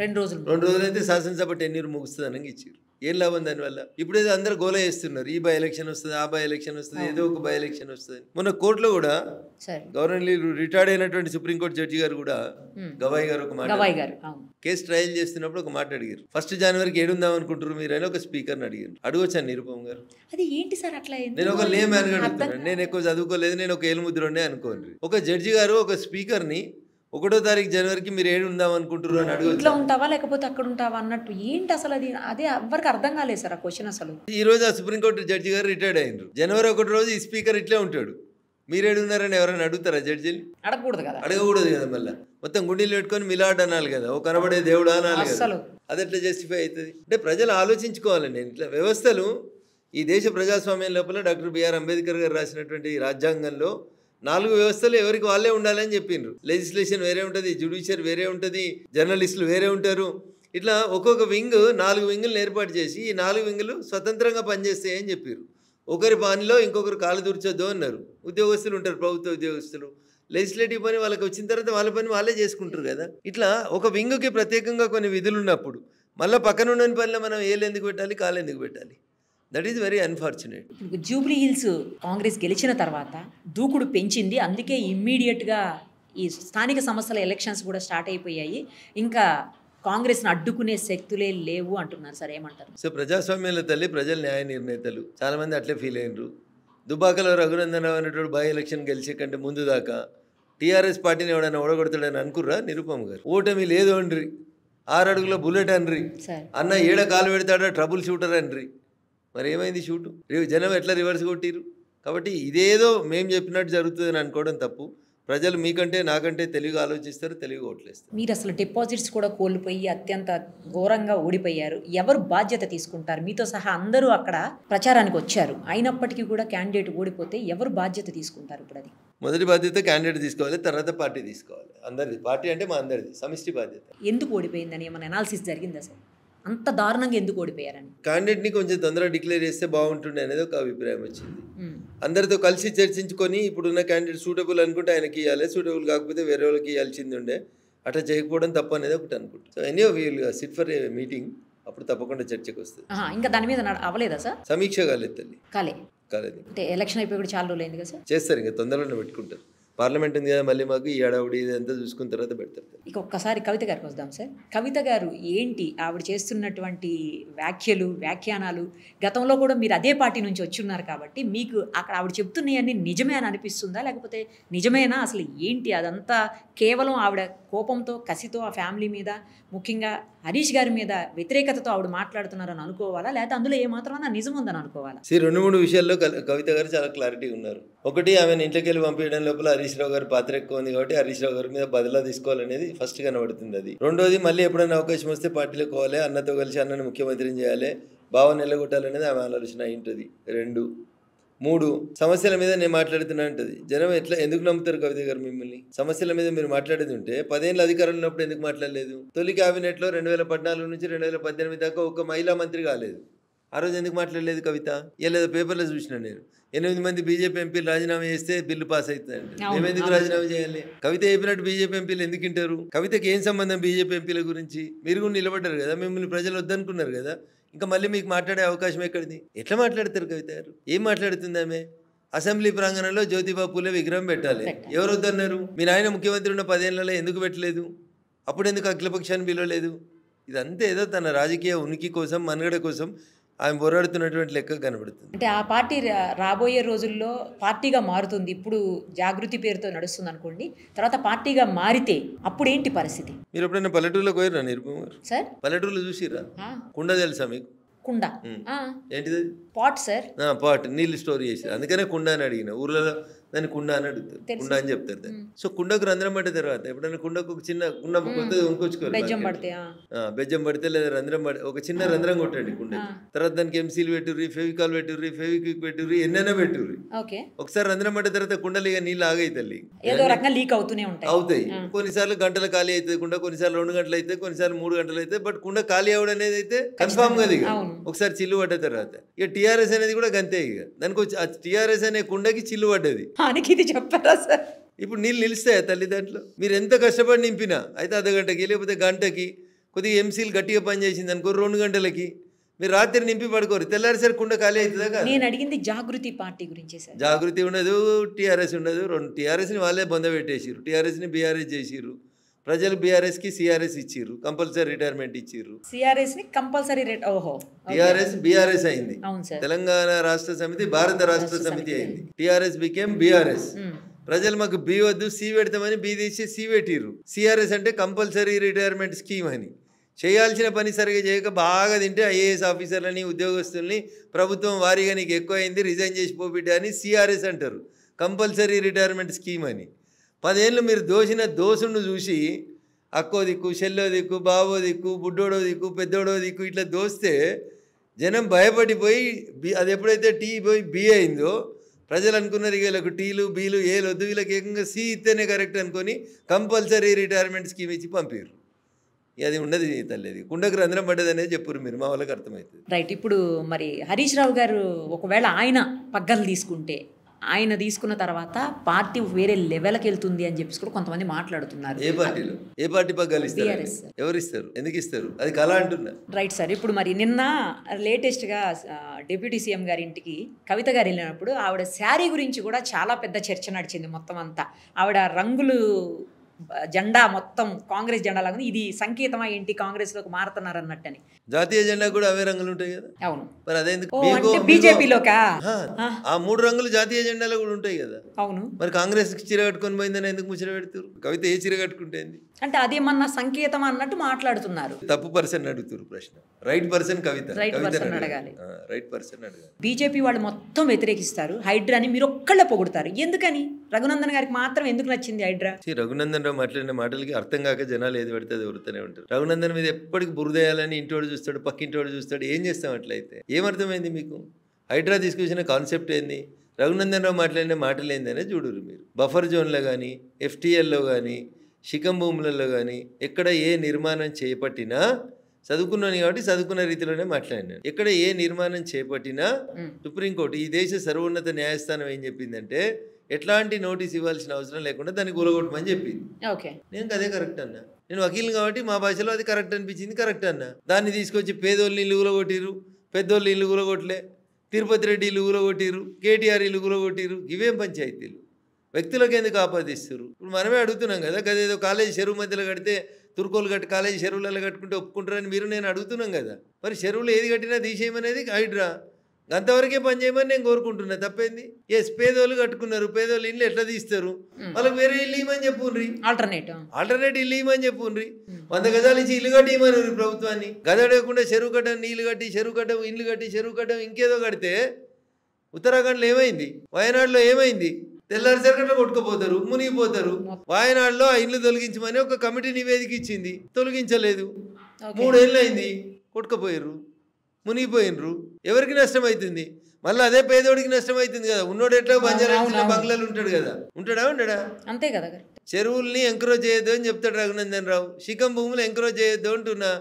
2 రోజులైతే శాసనసభ టెన్యూర్ ముగుస్తుంది అనగా ఇచ్చారు. ఏం లాభం దానివల్ల? ఇప్పుడు ఏదో అందరూ గోల చేస్తున్నారు, ఈ బై ఎలక్షన్ వస్తుంది, ఆ బై ఎలక్షన్ వస్తుంది, ఏదో ఒక బై ఎలక్షన్ వస్తుంది. మొన్న కోర్టులో కూడా గవర్నమెంట్ రిటైర్డ్ అయినటువంటి సుప్రీంకోర్టు జడ్జి గారు కూడా గవాయి గారు ఒక మాట, కేసు ట్రయల్ చేస్తున్నప్పుడు ఒక మాట అడిగారు, 1 జనవరికి ఏడుందాం అనుకుంటారు మీరు అని ఒక స్పీకర్ని అడిగారు. అడగొచ్చాను నిరుపమ గారు. అది ఏంటి సార్ అట్లా? నేను ఒక లే మ్యాన్ గా అడుగుతున్నాను, నేను ఎక్కువ చదువుకోలేదు, నేను ఒక ఏలుముద్రునే అనుకోండి. ఒక జడ్జి గారు ఒక స్పీకర్ని 1వ తారీఖు జనవరికి మీరు ఏడు ఉందాం అనుకుంటారు అని అడుగు, ఇట్లా ఉంటావా లేకపోతే అక్కడ ఉంటావా అన్నట్టు ఏంటి అసలు? అది అదే ఎవరికి అర్థం కాలేదు సార్ ఆ క్వశ్చన్. అసలు ఈ రోజు ఆ సుప్రీంకోర్టు జడ్జి గారు రిటైర్డ్ అయినారు. జనవరి 1 రోజు ఈ స్పీకర్ ఇట్లే ఉంటాడు. మీరేడున్నారని ఎవరైనా అడుగుతారా జడ్జిని? అడగకూడదు కదా. అడగకూడదు కదా. మళ్ళీ మొత్తం గుండీలు పెట్టుకొని మిలాడ్ అనాలి కదా, ఓ కనబడే దేవుడు అనాలి కదా. అది ఎట్లా జస్టిఫై అవుతుంది? అంటే ప్రజలు ఆలోచించుకోవాలండి. ఇట్లా వ్యవస్థలు ఈ దేశ ప్రజాస్వామ్యం లోపల డాక్టర్ బిఆర్ అంబేద్కర్ గారు రాసినటువంటి రాజ్యాంగంలో 4 వ్యవస్థలు ఎవరికి వాళ్ళే ఉండాలని చెప్పిండ్రు. లెజిస్లేషన్ వేరే ఉంటుంది, జ్యుడిషియరీ వేరే ఉంటుంది, జర్నలిస్టులు వేరే ఉంటారు. ఇట్లా ఒక్కొక్క వింగ్ 4 వింగులను ఏర్పాటు చేసి ఈ 4 వింగులు స్వతంత్రంగా పనిచేస్తాయి అని చెప్పారు. ఒకరి పనిలో ఇంకొకరు కాలు దూర్చొద్దు అన్నారు. ఉద్యోగస్తులు ఉంటారు, ప్రభుత్వ ఉద్యోగస్తులు, లెజిస్లేటివ్ పని వాళ్ళకి వచ్చిన తర్వాత వాళ్ళ పని వాళ్ళే చేసుకుంటారు కదా. ఇట్లా ఒక వింగ్కి ప్రత్యేకంగా కొన్ని విధులు ఉన్నప్పుడు మళ్ళీ పక్కన ఉన్న పనిలో మనం ఏళ్ళు ఎందుకు పెట్టాలి, కాలు ఎందుకు పెట్టాలి? That is very unfortunate. Jubilee hills Congress గెలిచిన తర్వాత దూకుడు పెంచింది, అందుకే ఇమ్మీడియట్గా ఈ స్థానిక సంస్థల ఎలక్షన్స్ కూడా స్టార్ట్ అయిపోయాయి, ఇంకా కాంగ్రెస్ని అడ్డుకునే శక్తులే లేవు అంటున్నారు సార్, ఏమంటారు? సో ప్రజాస్వామ్యంలో తల్లి ప్రజలు న్యాయ నిర్ణేతలు చాలామంది అట్లే ఫీల్ అయినరు. దుబాకలో రఘునందన్ రావు అనేటువంటి బై ఎలక్షన్ గెలిచే కంటే ముందు దాకా టీఆర్ఎస్ పార్టీని ఎవడైనా ఓడగొడతాడని అనుకుర్రా నిరుపమ్ గారు? ఓటమి లేదు అండ్రి, 6 అడుగుల బుల్లెట్ అండ్రి, అన్న 7 కాలు పెడతాడా ట్రబుల్ షూటర్ అండ్రి. మరి ఏమైంది షూటు? జనం ఎట్లా రివర్స్ కొట్టిరు? కాబట్టి ఇదేదో మేము చెప్పినట్టు జరుగుతుందని అనుకోవడం తప్పు. ప్రజలు మీకంటే నాకంటే తెలివిగా ఆలోచిస్తారు, తెలివిగా ఓట్లేస్తారు. మీరు అసలు డిపాజిట్స్ కూడా కోల్పోయి అత్యంత ఘోరంగా ఓడిపోయారు, ఎవరు బాధ్యత తీసుకుంటారు? మీతో సహా అందరూ అక్కడ ప్రచారానికి వచ్చారు, అయినప్పటికీ కూడా క్యాండిడేట్ ఓడిపోతే ఎవరు బాధ్యత తీసుకుంటారు? ఇప్పుడు అది మొదటి బాధ్యత క్యాండిడేట్ తీసుకోవాలి, తర్వాత పార్టీ తీసుకోవాలి. అందరిది పార్టీ అంటే మా అందరిది సమిష్టి బాధ్యత. ఎందుకు ఓడిపోయిందని ఏమైనా అనాలిసిస్ జరిగిందా సార్? అంత దారుణంగా ఎందుకు ఓడిపోయారని? క్యాండిడేట్ని కొంచెం తొందరగా డిక్లేర్ చేస్తే బాగుంటుండే అనేది ఒక అభిప్రాయం వచ్చింది. అందరితో కలిసి చర్చించుకొని ఇప్పుడున్న క్యాండిడేట్ సూటబుల్ అనుకుంటే ఆయనకి ఇవ్వాలి, సూటబుల్ కాకపోతే వేరే వాళ్ళకి ఇవ్వాల్సింది ఉండే. అట్లా చేయకపోవడం తప్పు అనేది ఒకటి అనుకుంటాం. So any we'll sit for a meeting, అప్పుడు తప్పకుండా చర్చకు వస్తుంది. ఇంకా దాని మీద అవ్వలేదా సార్? సమీక్ష కాలేదు తల్లి, కాలేదు. అంటే ఎలక్షన్ అయిపోయి కూడా చాలా రోజులు అయింది కదా సార్? చేస్తారు, ఇంకా తొందరలోనే పెట్టుకుంటారు. పార్లమెంట్ ఉంది కదా, మళ్ళీ మాకు ఈ ఏడావిడి ఇదంతా చూసుకున్న తర్వాత పెడతారు. ఇక ఒక్కసారి కవిత గారికి వద్దాం సార్. కవిత గారు ఏంటి ఆవిడ చేస్తున్నటువంటి వ్యాఖ్యానాలు, గతంలో కూడా మీరు అదే పార్టీ నుంచి వచ్చున్నారు కాబట్టి మీకు అక్కడ ఆవిడ చెప్తున్నాయన్నీ నిజమే అని అనిపిస్తుందా, లేకపోతే నిజమేనా? అసలు ఏంటి అదంతా కేవలం ఆవిడ కోపంతో, కసితో ఆ ఫ్యామిలీ మీద, ముఖ్యంగా హరీష్ గారి మీద వ్యతిరేకతతో ఆవిడ మాట్లాడుతున్నారని అనుకోవాలా, లేకపోతే అందులో ఏమాత్రమైనా నిజం ఉందని అనుకోవాలా? 2-3 విషయాల్లో కవిత గారు చాలా క్లారిటీ ఉన్నారు. ఒకటి, ఆమెను ఇంట్లోకి వెళ్ళి పంపించడం లోపల హరీష్ రావు గారి పాత్ర ఎక్కువ ఉంది కాబట్టి హరీష్ రావు గారి మీద బదిలా తీసుకోవాలనేది ఫస్ట్ కనబడుతుంది. అది రెండోది, మళ్ళీ ఎప్పుడైనా అవకాశం వస్తే పార్టీలో పోవాలి, అన్నతో కలిసి అన్నని ముఖ్యమంత్రిని చేయాలి, భావం నిలగొట్టాలనేది ఆమె ఆలోచన అయింటుంది. 2, 3 సమస్యల మీద నేను మాట్లాడుతున్నా అంటది. జనం ఎందుకు నమ్ముతారు కవిత గారు మిమ్మల్ని? సమస్యల మీద మీరు మాట్లాడేది ఉంటే 10 ఏళ్ళు అధికారంలో ఉన్నప్పుడు ఎందుకు మాట్లాడలేదు? తొలి క్యాబినెట్లో 2014 నుంచి 2018 దాకా ఒక మహిళా మంత్రి కాలేదు. ఆ రోజు ఎందుకు మాట్లాడలేదు కవిత? లేదా పేపర్లో చూసిన నేను 8 మంది బీజేపీ ఎంపీలు రాజీనామా చేస్తే బిల్లు పాస్ అవుతుందండి. మేము ఎందుకు రాజీనామా చేయాలి? కవిత చెప్పినట్టు బీజేపీ ఎంపీలు ఎందుకు వింటారు? కవితకి ఏం సంబంధం బీజేపీ ఎంపీల గురించి? మీరు కూడా నిలబడ్డారు కదా, మిమ్మల్ని ప్రజలు వద్దనుకున్నారు కదా, ఇంకా మళ్ళీ మీకు మాట్లాడే అవకాశం ఎక్కడిది? ఎట్లా మాట్లాడతారు కవిత గారు? ఏం మాట్లాడుతుంది ఆమె? అసెంబ్లీ ప్రాంగణంలో జ్యోతిబా పూలే విగ్రహం పెట్టాలి, ఎవరు వద్దన్నారు? మీ నాయన ముఖ్యమంత్రి ఉన్న 10 ఏళ్లలో ఎందుకు పెట్టలేదు? అప్పుడు ఎందుకు అఖిలపక్షాన్ని పిలవలేదు? ఇదంతా ఏదో తన రాజకీయ ఉనికి కోసం, మనుగడ కోసం ఆమె పోరాడుతున్నటువంటి లెక్క కనబడుతుంది. అంటే ఆ పార్టీ రాబోయే రోజుల్లో పార్టీగా మారుతుంది, ఇప్పుడు జాగృతి పేరుతో నడుస్తుంది అనుకోండి, తర్వాత పార్టీగా మారితే అప్పుడు ఏంటి పరిస్థితి? మీరు ఎప్పుడైనా పల్లెటూరులోకి పోయిరా నిరుపమ గారు? సార్ పల్లెటూరులో చూసిరా? కుండ తెలుసా మీకు? కుండ ఏంటిది? Pot sir. పాట్, నీళ్ళు స్టోర్ చేసి, అందుకనే కుండ అని అడిగిన. ఊర్లలో దాన్ని కుండ అని అడుగుతారు, కుండ అని చెప్తారు దాన్ని. సో కుండకు రంధ్రం పడ్డ తర్వాత ఎప్పుడైనా కుండకు ఒక చిన్న కుండ కొత్తది కొనుక్కొచ్చుకోరు, బెజ్జం పడితే లేదా రంధ్రం పడి ఒక చిన్న రంధ్రం కొట్టండి కుండ. తర్వాత దానికి ఎంసీలు పెట్టుర్రి, ఫెవికాల్ పెట్టుర్రి, ఫెవిక్విక్ పెట్టుర్రి, ఎన్నైనా పెట్టుర్రి. ఒకసారి రంధ్రం పడ్డ తర్వాత కుండలు ఇక నీళ్ళు ఆగాయి తల్లి, అవుతాయి. కొన్నిసార్లు గంటలు ఖాళీ అవుతుంది కుండ, కొన్నిసార్లు 2 గంటలు అయితే, కొన్నిసార్లు 3 గంటలు అయితే. బట్ కుండ ఖాళీ అవడం అనేది అయితే కన్ఫామ్ కదా. ఇక ఒకసారి చిల్లు పడ్డ తర్వాత ఇక టీఆర్ఎస్ అనేది కూడా గంతే. ఇక దానికి టీఆర్ఎస్ అనే కుండకి చిల్లు పడ్డది. చెప్పారా సార్? ఇప్పుడు నీళ్ళు నిలుస్తాయా తల్లి దాంట్లో? మీరు ఎంత కష్టపడి నింపినా అయితే అర్ధగంటకి లేకపోతే గంటకి కొద్దిగా ఎంసీలు గట్టిగా పనిచేసింది అనుకో, 2 గంటలకి మీరు రాత్రి నింపి పడుకోరు, తెల్లారిసరి కుండ ఖాళీ అవుతుందా? నేను అడిగింది జాగృతి పార్టీ గురించి సార్. జాగృతి ఉండదు, టీఆర్ఎస్ ఉండదు. టీఆర్ఎస్ని వాళ్ళే బొంద పెట్టేసిర్రు, టీఆర్ఎస్ని బీఆర్ఎస్ చేసిర్రు. ప్రజలు బీఆర్ఎస్కి సిఆర్ఎస్ ఇచ్చిర్రు, కంపల్సరీ రిటైర్మెంట్ ఇచ్చిర్రు. సిఆర్ఎస్ని కంపల్సరీ టీఆర్ఎస్ బీఆర్ఎస్ అయింది. తెలంగాణ రాష్ట్ర సమితి భారత రాష్ట్ర సమితి అయింది. TRS became BRS. ప్రజలు మాకు బి వద్దు సి పెడతామని బి తీసి సి పెట్టిర్రు. సిఆర్ఎస్ అంటే కంపల్సరీ రిటైర్మెంట్ స్కీమ్ అని. చేయాల్సిన పని సరిగా చేయక బాగా తింటే ఐఏఎస్ ఆఫీసర్లని, ఉద్యోగస్తుల్ని ప్రభుత్వం వారీగా నీకు ఎక్కువ అయింది రిజైన్ చేసి పోబిడ్డ అని సిఆర్ఎస్ అంటారు, కంపల్సరీ రిటైర్మెంట్ స్కీమ్ అని. 10 ఏళ్ళు మీరు దోసిన దోసును చూసి అక్కో దిక్కు, చెల్లో దిక్కు, బావో దిక్కు, బుడ్డోడో దిక్కు, పెద్దోడో దిక్కు ఇట్లా దోస్తే జనం భయపడిపోయి అది ఎప్పుడైతే టీ పోయి బి అయిందో ప్రజలు అనుకున్నారు ఇక వీళ్ళకు టీలు బీలు ఏలు వద్దు, వీళ్ళకి ఏకంగా సి ఇస్తేనే కరెక్ట్ అనుకొని కంపల్సరీ రిటైర్మెంట్ స్కీమ్ ఇచ్చి పంపారు. అది ఉండదు తల్లిది, కుండకు రంధ్రం పడ్డది అనేది చెప్పారు మీరు, మా వాళ్ళకి అర్థమవుతుంది. రైట్. ఇప్పుడు మరి హరీష్ రావు గారు ఒకవేళ ఆయన పగ్గాలు తీసుకుంటే ఆయన తీసుకున్న తర్వాత పార్టీ వేరే లెవెల్కి వెళ్తుంది అని చెప్పేసి కూడా కొంతమంది మాట్లాడుతున్నారు. ఏ పార్టీ పగ్గాలు ఇస్తారు? ఎవరు ఇస్తారు? ఎందుకు ఇస్తారు? అది కళ అంటున్నా. Right sir. ఇప్పుడు మరి నిన్న లేటెస్ట్గా డిప్యూటీ సీఎం గారి ఇంటికి కవిత గారు వెళ్ళినప్పుడు ఆవిడ శారీ గురించి కూడా చాలా పెద్ద చర్చ నడిచింది. మొత్తం అంతా ఆవిడ రంగులు జెండా మొత్తం కాంగ్రెస్ జెండా లాగా ఇది సంకేతమా ఏంటి కాంగ్రెస్లోకి మారుతున్నారు అన్నట్టని. జాతీయ జెండా కూడా అవే రంగులు ఉంటాయి కదా. అవును. మరి అదేందుకు బీజేపీలోకా? ఆ 3 రంగులు జాతీయ జెండాలో కూడా ఉంటాయి కదా. అవును. మరి కాంగ్రెస్ చీర కట్టుకొని పోయిందని ఎందుకు ముచ్చట పెడుతున్నారు? కవిత ఏ చీర కట్టుకుంటేంది అంటే అదేమన్నా సంకేతం అన్నట్టు మాట్లాడుతున్నారు. తప్పు పర్సన్ అడుగుతారు ప్రశ్న. రైట్ పర్సన్ కవిత. రైట్ పర్సన్ అడగాలి. రైట్ పర్సన్ అడగాలి. బీజేపీ వాళ్ళు మొత్తం వ్యతిరేకిస్తారు హైడ్రాని, మీరు ఒక్కళ్ళే పొగుడుతారు. ఎందుకని? రఘునందన్ గారికి మాత్రం ఎందుకు నచ్చింది హైడ్రా? రఘునందన్ రావు మాట్లాడిన మాటలకి అర్థం కాక జనాలు ఏది పడితే అది ఎవరుతూనే ఉంటారు. రఘునందన్ మీద ఎప్పటికి బురదేయాలని ఇంటోడు చూస్తాడు, పక్కింటోడు చూస్తాడు. ఏం చేస్తాం అట్లయితే? ఏమర్థమైంది మీకు? హైడ్రా తీసుకొచ్చిన కాన్సెప్ట్ ఏంది? రఘునందన్ రావు మాట్లాడిన మాటలు ఏందనే చూడరు మీరు. బఫర్ జోన్లో కానీ, FTLలో కానీ, శిఖం భూములలో కానీ ఎక్కడ ఏ నిర్మాణం చేపట్టినా చదువుకున్నాను కాబట్టి చదువుకున్న రీతిలోనే మాట్లాడినాను. ఎక్కడ ఏ నిర్మాణం చేపట్టినా సుప్రీంకోర్టు, ఈ దేశ సర్వోన్నత న్యాయస్థానం ఏం చెప్పిందంటే ఎట్లాంటి నోటీస్ ఇవ్వాల్సిన అవసరం లేకుండా దాన్ని కూలగొట్టమని చెప్పింది. నేను అదే కరెక్ట్ అన్నా. నేను వకీల్ని కాబట్టి మా భాషలో అది కరెక్ట్ అనిపించింది, కరెక్ట్ అన్నా. దాన్ని తీసుకొచ్చి పేదోళ్ళని ఇల్లు కూలగొట్టిరు, పెద్దోళ్ళు ఇల్లు కూలగొట్టలే, తిరుపతి రెడ్డి ఇల్లు కూలగొట్టిరు, KTR ఇల్లు కూలగొట్టిరు. ఇవేం పంచాయతీలు? వ్యక్తులకు ఎందుకు ఆపాదిస్తారు? ఇప్పుడు మనమే అడుగుతున్నాం కదా, గదేదో కాలేజీ చెరువు మధ్యలో కడితే తుర్కోలు కట్టి కాలేజీ చెరువులలో కట్టుకుంటే ఒప్పుకుంటారని మీరు నేను అడుగుతున్నాం కదా. మరి చెరువులు ఏది కట్టినా తీసేయమనేది హైడ్రా. అంతవరకే పని చేయమని నేను కోరుకుంటున్నా. తప్పేంది? పేదోళ్ళు కట్టుకున్నారు, పేదోళ్ళు ఇల్లు ఎట్లా తీస్తారు? వాళ్ళకి వేరే ఇల్లు ఇవ్వమని చెప్పుండ్రి, ఆల్టర్నేట్ ఇల్లు ఇవ్వమని చెప్పుండ్రి. 100 గజాలు ఇచ్చి ఇల్లు కట్టి ఇవ్వమని ప్రభుత్వాన్ని. గదడకుండా చెరువు కట్టం, నీళ్లు కట్టి చెరువు కట్టం, ఇల్లు కట్టి చెరువు కట్టం, ఇంకేదో కడితే ఉత్తరాఖండ్లో ఏమైంది, వయనాడులో ఏమైంది? తెల్లారిసరికట్లో కొట్టుకుపోతారు, మునిగిపోతారు. వాయనాడులో ఆ ఇల్లు తొలగించమని ఒక కమిటీ నివేదిక ఇచ్చింది, తొలగించలేదు. 3 ఏళ్ళు అయింది, కొట్టుకుపోయారు, మునిగిపోయినరు. ఎవరికి నష్టం అవుతుంది? మళ్ళీ అదే పేదోడికి నష్టం అవుతుంది కదా. ఉన్నోడు ఎట్లా బంజారా బంగ్లాలు ఉంటాడు కదా, ఉండడా? అంతే కదా. చెరువుల్ని ఎంకరేజ్ చేయొద్దు అని చెప్తాడు రఘునందన్ రావు. శిఖం భూములు ఎంకరేజ్ చేయొద్దు అంటున్నా.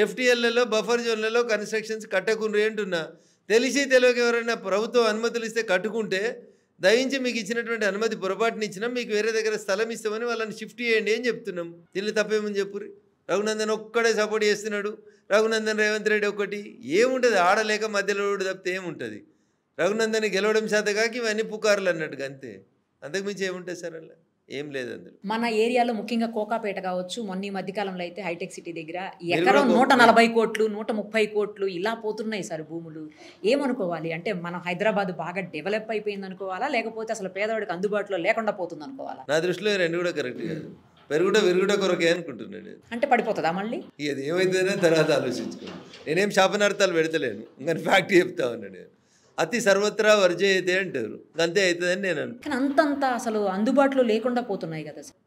FTLలలో బఫర్ జోన్లలో కన్స్ట్రక్షన్స్ కట్టకుండ్రి అంటున్నా. తెలిసి తెలియక ఎవరైనా ప్రభుత్వం అనుమతులు ఇస్తే కట్టుకుంటే దయించి మీకు ఇచ్చినటువంటి అనుమతి పొరపాటుని ఇచ్చినా మీకు వేరే దగ్గర స్థలం ఇస్తామని వాళ్ళని షిఫ్ట్ చేయండి అని చెప్తున్నాం. దీన్ని తప్పేమని చెప్పుర్రి. రఘునందన్ ఒక్కడే సపోర్ట్ చేస్తున్నాడు. రఘునందన్ రేవంత్ రెడ్డి ఒక్కటి ఏముంటుంది? ఆడలేక మధ్యలో తప్పితే ఏముంటుంది? రఘునందన్ గెలవడం శాతకాకి ఇవన్నీ పుకార్లు అన్నట్టుగా, అంతే. అంతకుమించి ఏముంటుంది సార్? అలా ఏం లేదు. అందులో మన ఏరియాలో ముఖ్యంగా కోకాపేట కావచ్చు, మొన్న ఈ మధ్యకాలంలో అయితే హైటెక్ సిటీ దగ్గర ఎకరం 140 కోట్లు 130 కోట్లు ఇలా పోతున్నాయి సార్ భూములు. ఏమనుకోవాలి? అంటే మనం హైదరాబాద్ బాగా డెవలప్ అయిపోయింది అనుకోవాలా, లేకపోతే అసలు పేదవాడికి అందుబాటులో లేకుండా పోతుంది అనుకోవాలా? నా దృష్టిలో 2 కూడా కరెక్ట్ కాదు. విరుగుట కొరకే అనుకుంటున్నాడు. అంటే పడిపోతుందా మళ్ళీ? అది ఏమైందనే తర్వాత ఆలోచించుకోండి. నేనేం శాపనార్థాలు పెడతలేను, ఇంకా ఫ్యాక్ట్ చెప్తా ఉన్నాడు. అతి సర్వత్రా వర్జయతే అంటారు, అంతే అవుతుందని నేను అనుకుంటున్నాను. కానీ అంతంత అసలు అందుబాటులో లేకుండా పోతున్నాయి కదా సార్.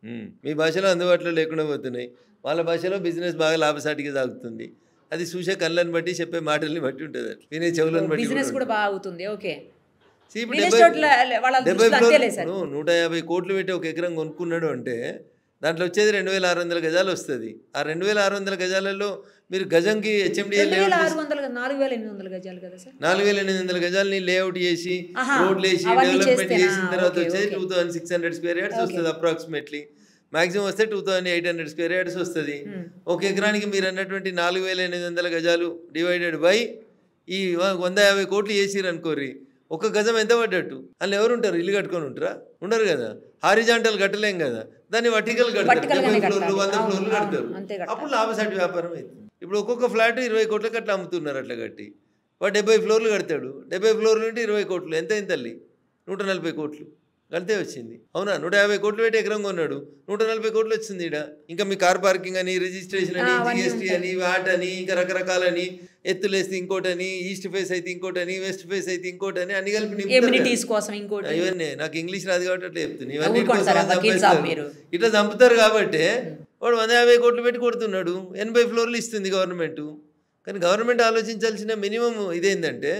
మీ భాషలో అందుబాటులో లేకుండా పోతున్నాయి, వాళ్ళ భాషలో బిజినెస్ బాగా లాభసాటిగా సాగుతుంది. అది చూసే కళ్ళని బట్టి చెప్పే మాటల్ని బట్టి ఉంటుంది, వినే చెవులను బట్టి బిజినెస్ కూడా బాగా అవుతుంది. ఓకే. 150 కోట్లు పెట్టి ఒక ఎకరం కొనుక్కున్నాడు అంటే దాంట్లో వచ్చేది 2600 గజాలు వస్తుంది. ఆ 2600 గజాలలో మీరు గజంకి HMDA 4800 గజాలు కదా సార్. 4800 గజాలని లేఅవుట్ చేసి రోడ్లు వేసి డెవలప్మెంట్ చేసిన తర్వాత వచ్చేది 2600 స్క్వేర్ యార్డ్స్ వస్తుంది అప్రాక్సిమేట్లీ. మాక్సిమం వస్తే 2800 స్క్వేర్ యార్డ్స్ వస్తుంది. ఒక ఎకరానికి మీరు అన్నటువంటి 4800 గజాలు డివైడెడ్ బై ఈ 150 కోట్లు వేసిరు అనుకోరి, ఒక గజం ఎంత పడ్డట్టు? అందులో ఎవరు ఉంటారు? ఇల్లు కట్టుకొని ఉంటారా? ఉండరు కదా. హారిజాంటల్ కట్టలేం కదా, దాన్ని వర్టికల్ కడతారు. 70 ఫ్లోర్లు 100 ఫ్లోర్లు కడతారు. అప్పుడు లాభసాటి వ్యాపారం అవుతుంది. ఇప్పుడు ఒక్కొక్క ఫ్లాట్ 20 కోట్లకి అట్లా అమ్ముతున్నారు. అట్లా కట్టి వాడు 70 ఫ్లోర్లు కడతాడు. 70 ఫ్లోర్లు అంటే 20 కోట్లు ఎంత అయింది తల్లి? 140 కోట్లు అంతే వచ్చింది. అవునా? 150 కోట్లు పెట్టి ఎకరం కొన్నాడు, 140 కోట్లు వచ్చింది. ఇక్కడ ఇంకా మీ కార్ పార్కింగ్ అని, రిజిస్ట్రేషన్ అని, GST అని, వాట్ అని, ఇంకా రకరకాలని, ఎత్తులేస్తే ఇంకోటని, ఈస్ట్ ఫేస్ అయితే ఇంకోటని, వెస్ట్ ఫేస్ అయితే ఇంకోటని, అన్ని కలిపి ఇవన్నీ నాకు ఇంగ్లీష్ రాదు కాబట్టి అట్లా చెప్తున్నాను. ఇవన్నీ ఇట్లా చంపుతారు కాబట్టి వాడు 150 కోట్లు పెట్టి కొడుతున్నాడు. 80 ఫ్లోర్లు ఇస్తుంది గవర్నమెంట్. కానీ గవర్నమెంట్ ఆలోచించాల్సిన మినిమం ఇదేంటంటే,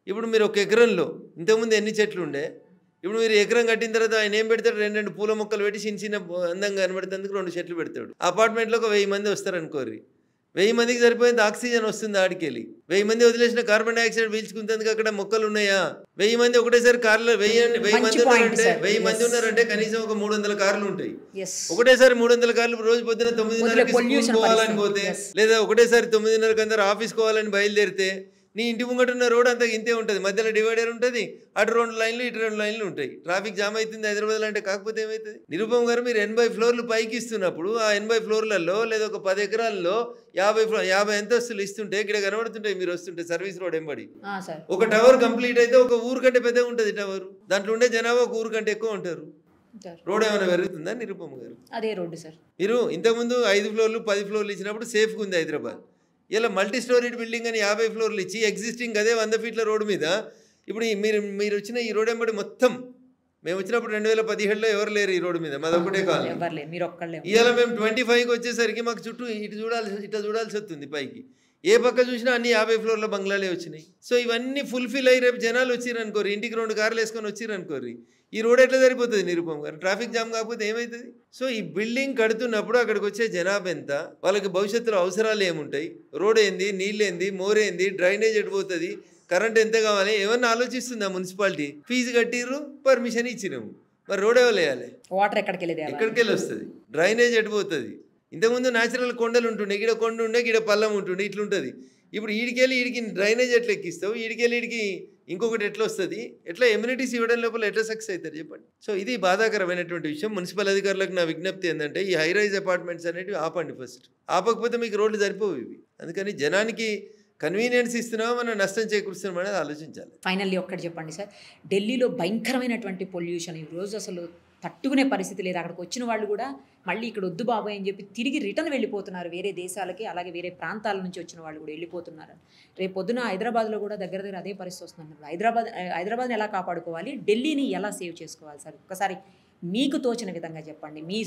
ఇప్పుడు మీరు ఒక ఎకరంలో ఇంతకుముందు ఎన్ని చెట్లు ఉండే, ఇప్పుడు మీరు ఎకరం కట్టిన తర్వాత ఆయన ఏం పెడతాడు? 2 పూల మొక్కలు పెట్టి చిన్న చిన్న అందంగా కనబడేందుకు 2 చెట్లు పెడతాడు. అపార్ట్మెంట్లో ఒక 1000 మంది వస్తారు అనుకోర్రి. 1000 మందికి సరిపోయింది ఆక్సిజన్ వస్తుంది ఆడికెళ్ళి. 1000 మంది వదిలేసిన కార్బన్ డైఆక్సైడ్ పీల్చుకుంటేందుకు అక్కడ మొక్కలు ఉన్నాయా? 1000 మంది ఒకటేసారి కార్లు 1000 మంది ఉన్నారంటే కనీసం ఒక 300 కార్లు ఉంటాయి. ఒకటేసారి 300 కార్లు రోజు పొద్దున 9:30 పోవాలని పోతే, లేదా ఒకటేసారి 9:30 అందరూ ఆఫీస్ పోవాలని బయలుదేరితే నీ ఇంటి ముంగట ఉన్న రోడ్ అంతా ఇంతే ఉంటుంది. మధ్యలో డివైడర్ ఉంటుంది, అటు 2 లైన్లు ఇటు 2 లైన్లు ఉంటాయి. ట్రాఫిక్ జామ్ అవుతుంది హైదరాబాద్లో అంటే. కాకపోతే ఏమవుతుంది? నిరుపమ్ గారు, మీరు 80 ఫ్లోర్లు పైకి ఇస్తున్నప్పుడు ఆ 80 ఫ్లోర్లలో లేదా ఒక 10 ఎకరాల్లో 50 అంతస్తులు ఇస్తుంటే ఇక్కడ కనబడుతుంటాయి మీరు వస్తుంటే సర్వీస్ రోడ్ ఎంబడి. ఒక టవర్ కంప్లీట్ అయితే ఒక ఊరు కంటే పెద్దగా ఉంటుంది టవర్. దాంట్లో ఉండే జనాభా ఒక ఊరు కంటే ఎక్కువ ఉంటారు. రోడ్ ఏమైనా పెరుగుతుందా నిరుపమ్ గారు? అదే రోడ్డు సార్. మీరు ఇంతకుముందు 5 ఫ్లోర్లు 10 ఫ్లోర్లు ఇచ్చినప్పుడు సేఫ్గా ఉంది హైదరాబాద్. ఇలా మల్టీ స్టోరీడ్ బిల్డింగ్ అని 50 ఫ్లోర్లు ఇచ్చి ఎగ్జిస్టింగ్ అదే 100 ఫీట్ల రోడ్డు మీద ఇప్పుడు మీరు వచ్చిన ఈ రోడ్ ఎంబడి మొత్తం మేము వచ్చినప్పుడు 2017లో ఎవరు లేరు ఈ రోడ్డు మీద, మాది ఒకటే కాదు. ఇవాళ మేము 25కి వచ్చేసరికి మాకు చుట్టూ ఇట్లా చూడాల్సి వస్తుంది పైకి. ఏ పక్క చూసినా అన్ని 50 ఫ్లోర్ల బంగ్లాలే వచ్చినాయి. సో ఇవన్నీ ఫుల్ఫిల్ అయ్యి రేపు జనాలు వచ్చిరనుకోరు, ఇంటికి 2 కార్లు వేసుకొని వచ్చిరనుకోరు, ఈ రోడ్ ఎట్లా సరిపోతుంది నిరుపమ్ గారు? ట్రాఫిక్ జామ్ కాకపోతే ఏమవుతుంది? సో ఈ బిల్డింగ్ కడుతున్నప్పుడు అక్కడికి వచ్చే జనాభా ఎంత, వాళ్ళకి భవిష్యత్తులో అవసరాలు ఏముంటాయి, రోడ్ ఏంది, నీళ్ళేంది, మోరేంది, డ్రైనేజ్ ఎడిపోతుంది, కరెంట్ ఎంత కావాలి, ఏమన్నా ఆలోచిస్తుందా మున్సిపాలిటీ? ఫీజు కట్టిర్రు, పర్మిషన్ ఇచ్చినాము, మరి రోడ్ ఎవరు వేయాలి? వాటర్ ఎక్కడికి వస్తుంది, డ్రైనేజ్ ఎడిపోతుంది. ఇంతకుముందు న్యాచురల్ కొండలు ఉంటుండే, ఇక్కడ కొండ ఉండే, ఇక్కడ పల్లం ఉంటుండే, ఇట్లుంటుంది. ఇప్పుడు ఈడికి డ్రైనేజ్ ఎట్లా ఎక్కిస్తావు, ఈడికి ఇంకొకటి ఎట్లా వస్తుంది, ఎట్లా ఎమ్యూనిటీస్ ఇవ్వడం లోపల ఎట్లా సక్సెస్ అవుతారు చెప్పండి. సో ఇది బాధాకరమైనటువంటి విషయం. మున్సిపల్ అధికారులకు నా విజ్ఞప్తి ఏంటంటే ఈ హై రైజ్ అపార్ట్మెంట్స్ అనేవి ఆపండి ఫస్ట్. ఆపకపోతే మీకు రోడ్లు సరిపోవు ఇవి. అందుకని జనానికి కన్వీనియన్స్ ఇస్తున్నామో మనం నష్టం చేకూరుస్తున్నాం అనేది ఆలోచించాలి. ఫైనల్లీ ఒక్కటి చెప్పండి సార్, ఢిల్లీలో భయంకరమైనటువంటి పొల్యూషన్ ఈరోజు అసలు తట్టుకునే పరిస్థితి లేదు. అక్కడికి వచ్చిన వాళ్ళు కూడా మళ్ళీ ఇక్కడ వద్దు బాబాయ్ అని చెప్పి తిరిగి రిటర్న్ వెళ్ళిపోతున్నారు వేరే దేశాలకి, అలాగే వేరే ప్రాంతాల నుంచి వచ్చిన వాళ్ళు కూడా వెళ్ళిపోతున్నారు. రేపు పొద్దున హైదరాబాద్లో కూడా దగ్గర అదే పరిస్థితి వస్తుంది. హైదరాబాద్ని ఎలా కాపాడుకోవాలి, ఢిల్లీని ఎలా సేవ్ చేసుకోవాలి సార్? ఒక్కసారి మీకు తోచిన విధంగా చెప్పండి. మీ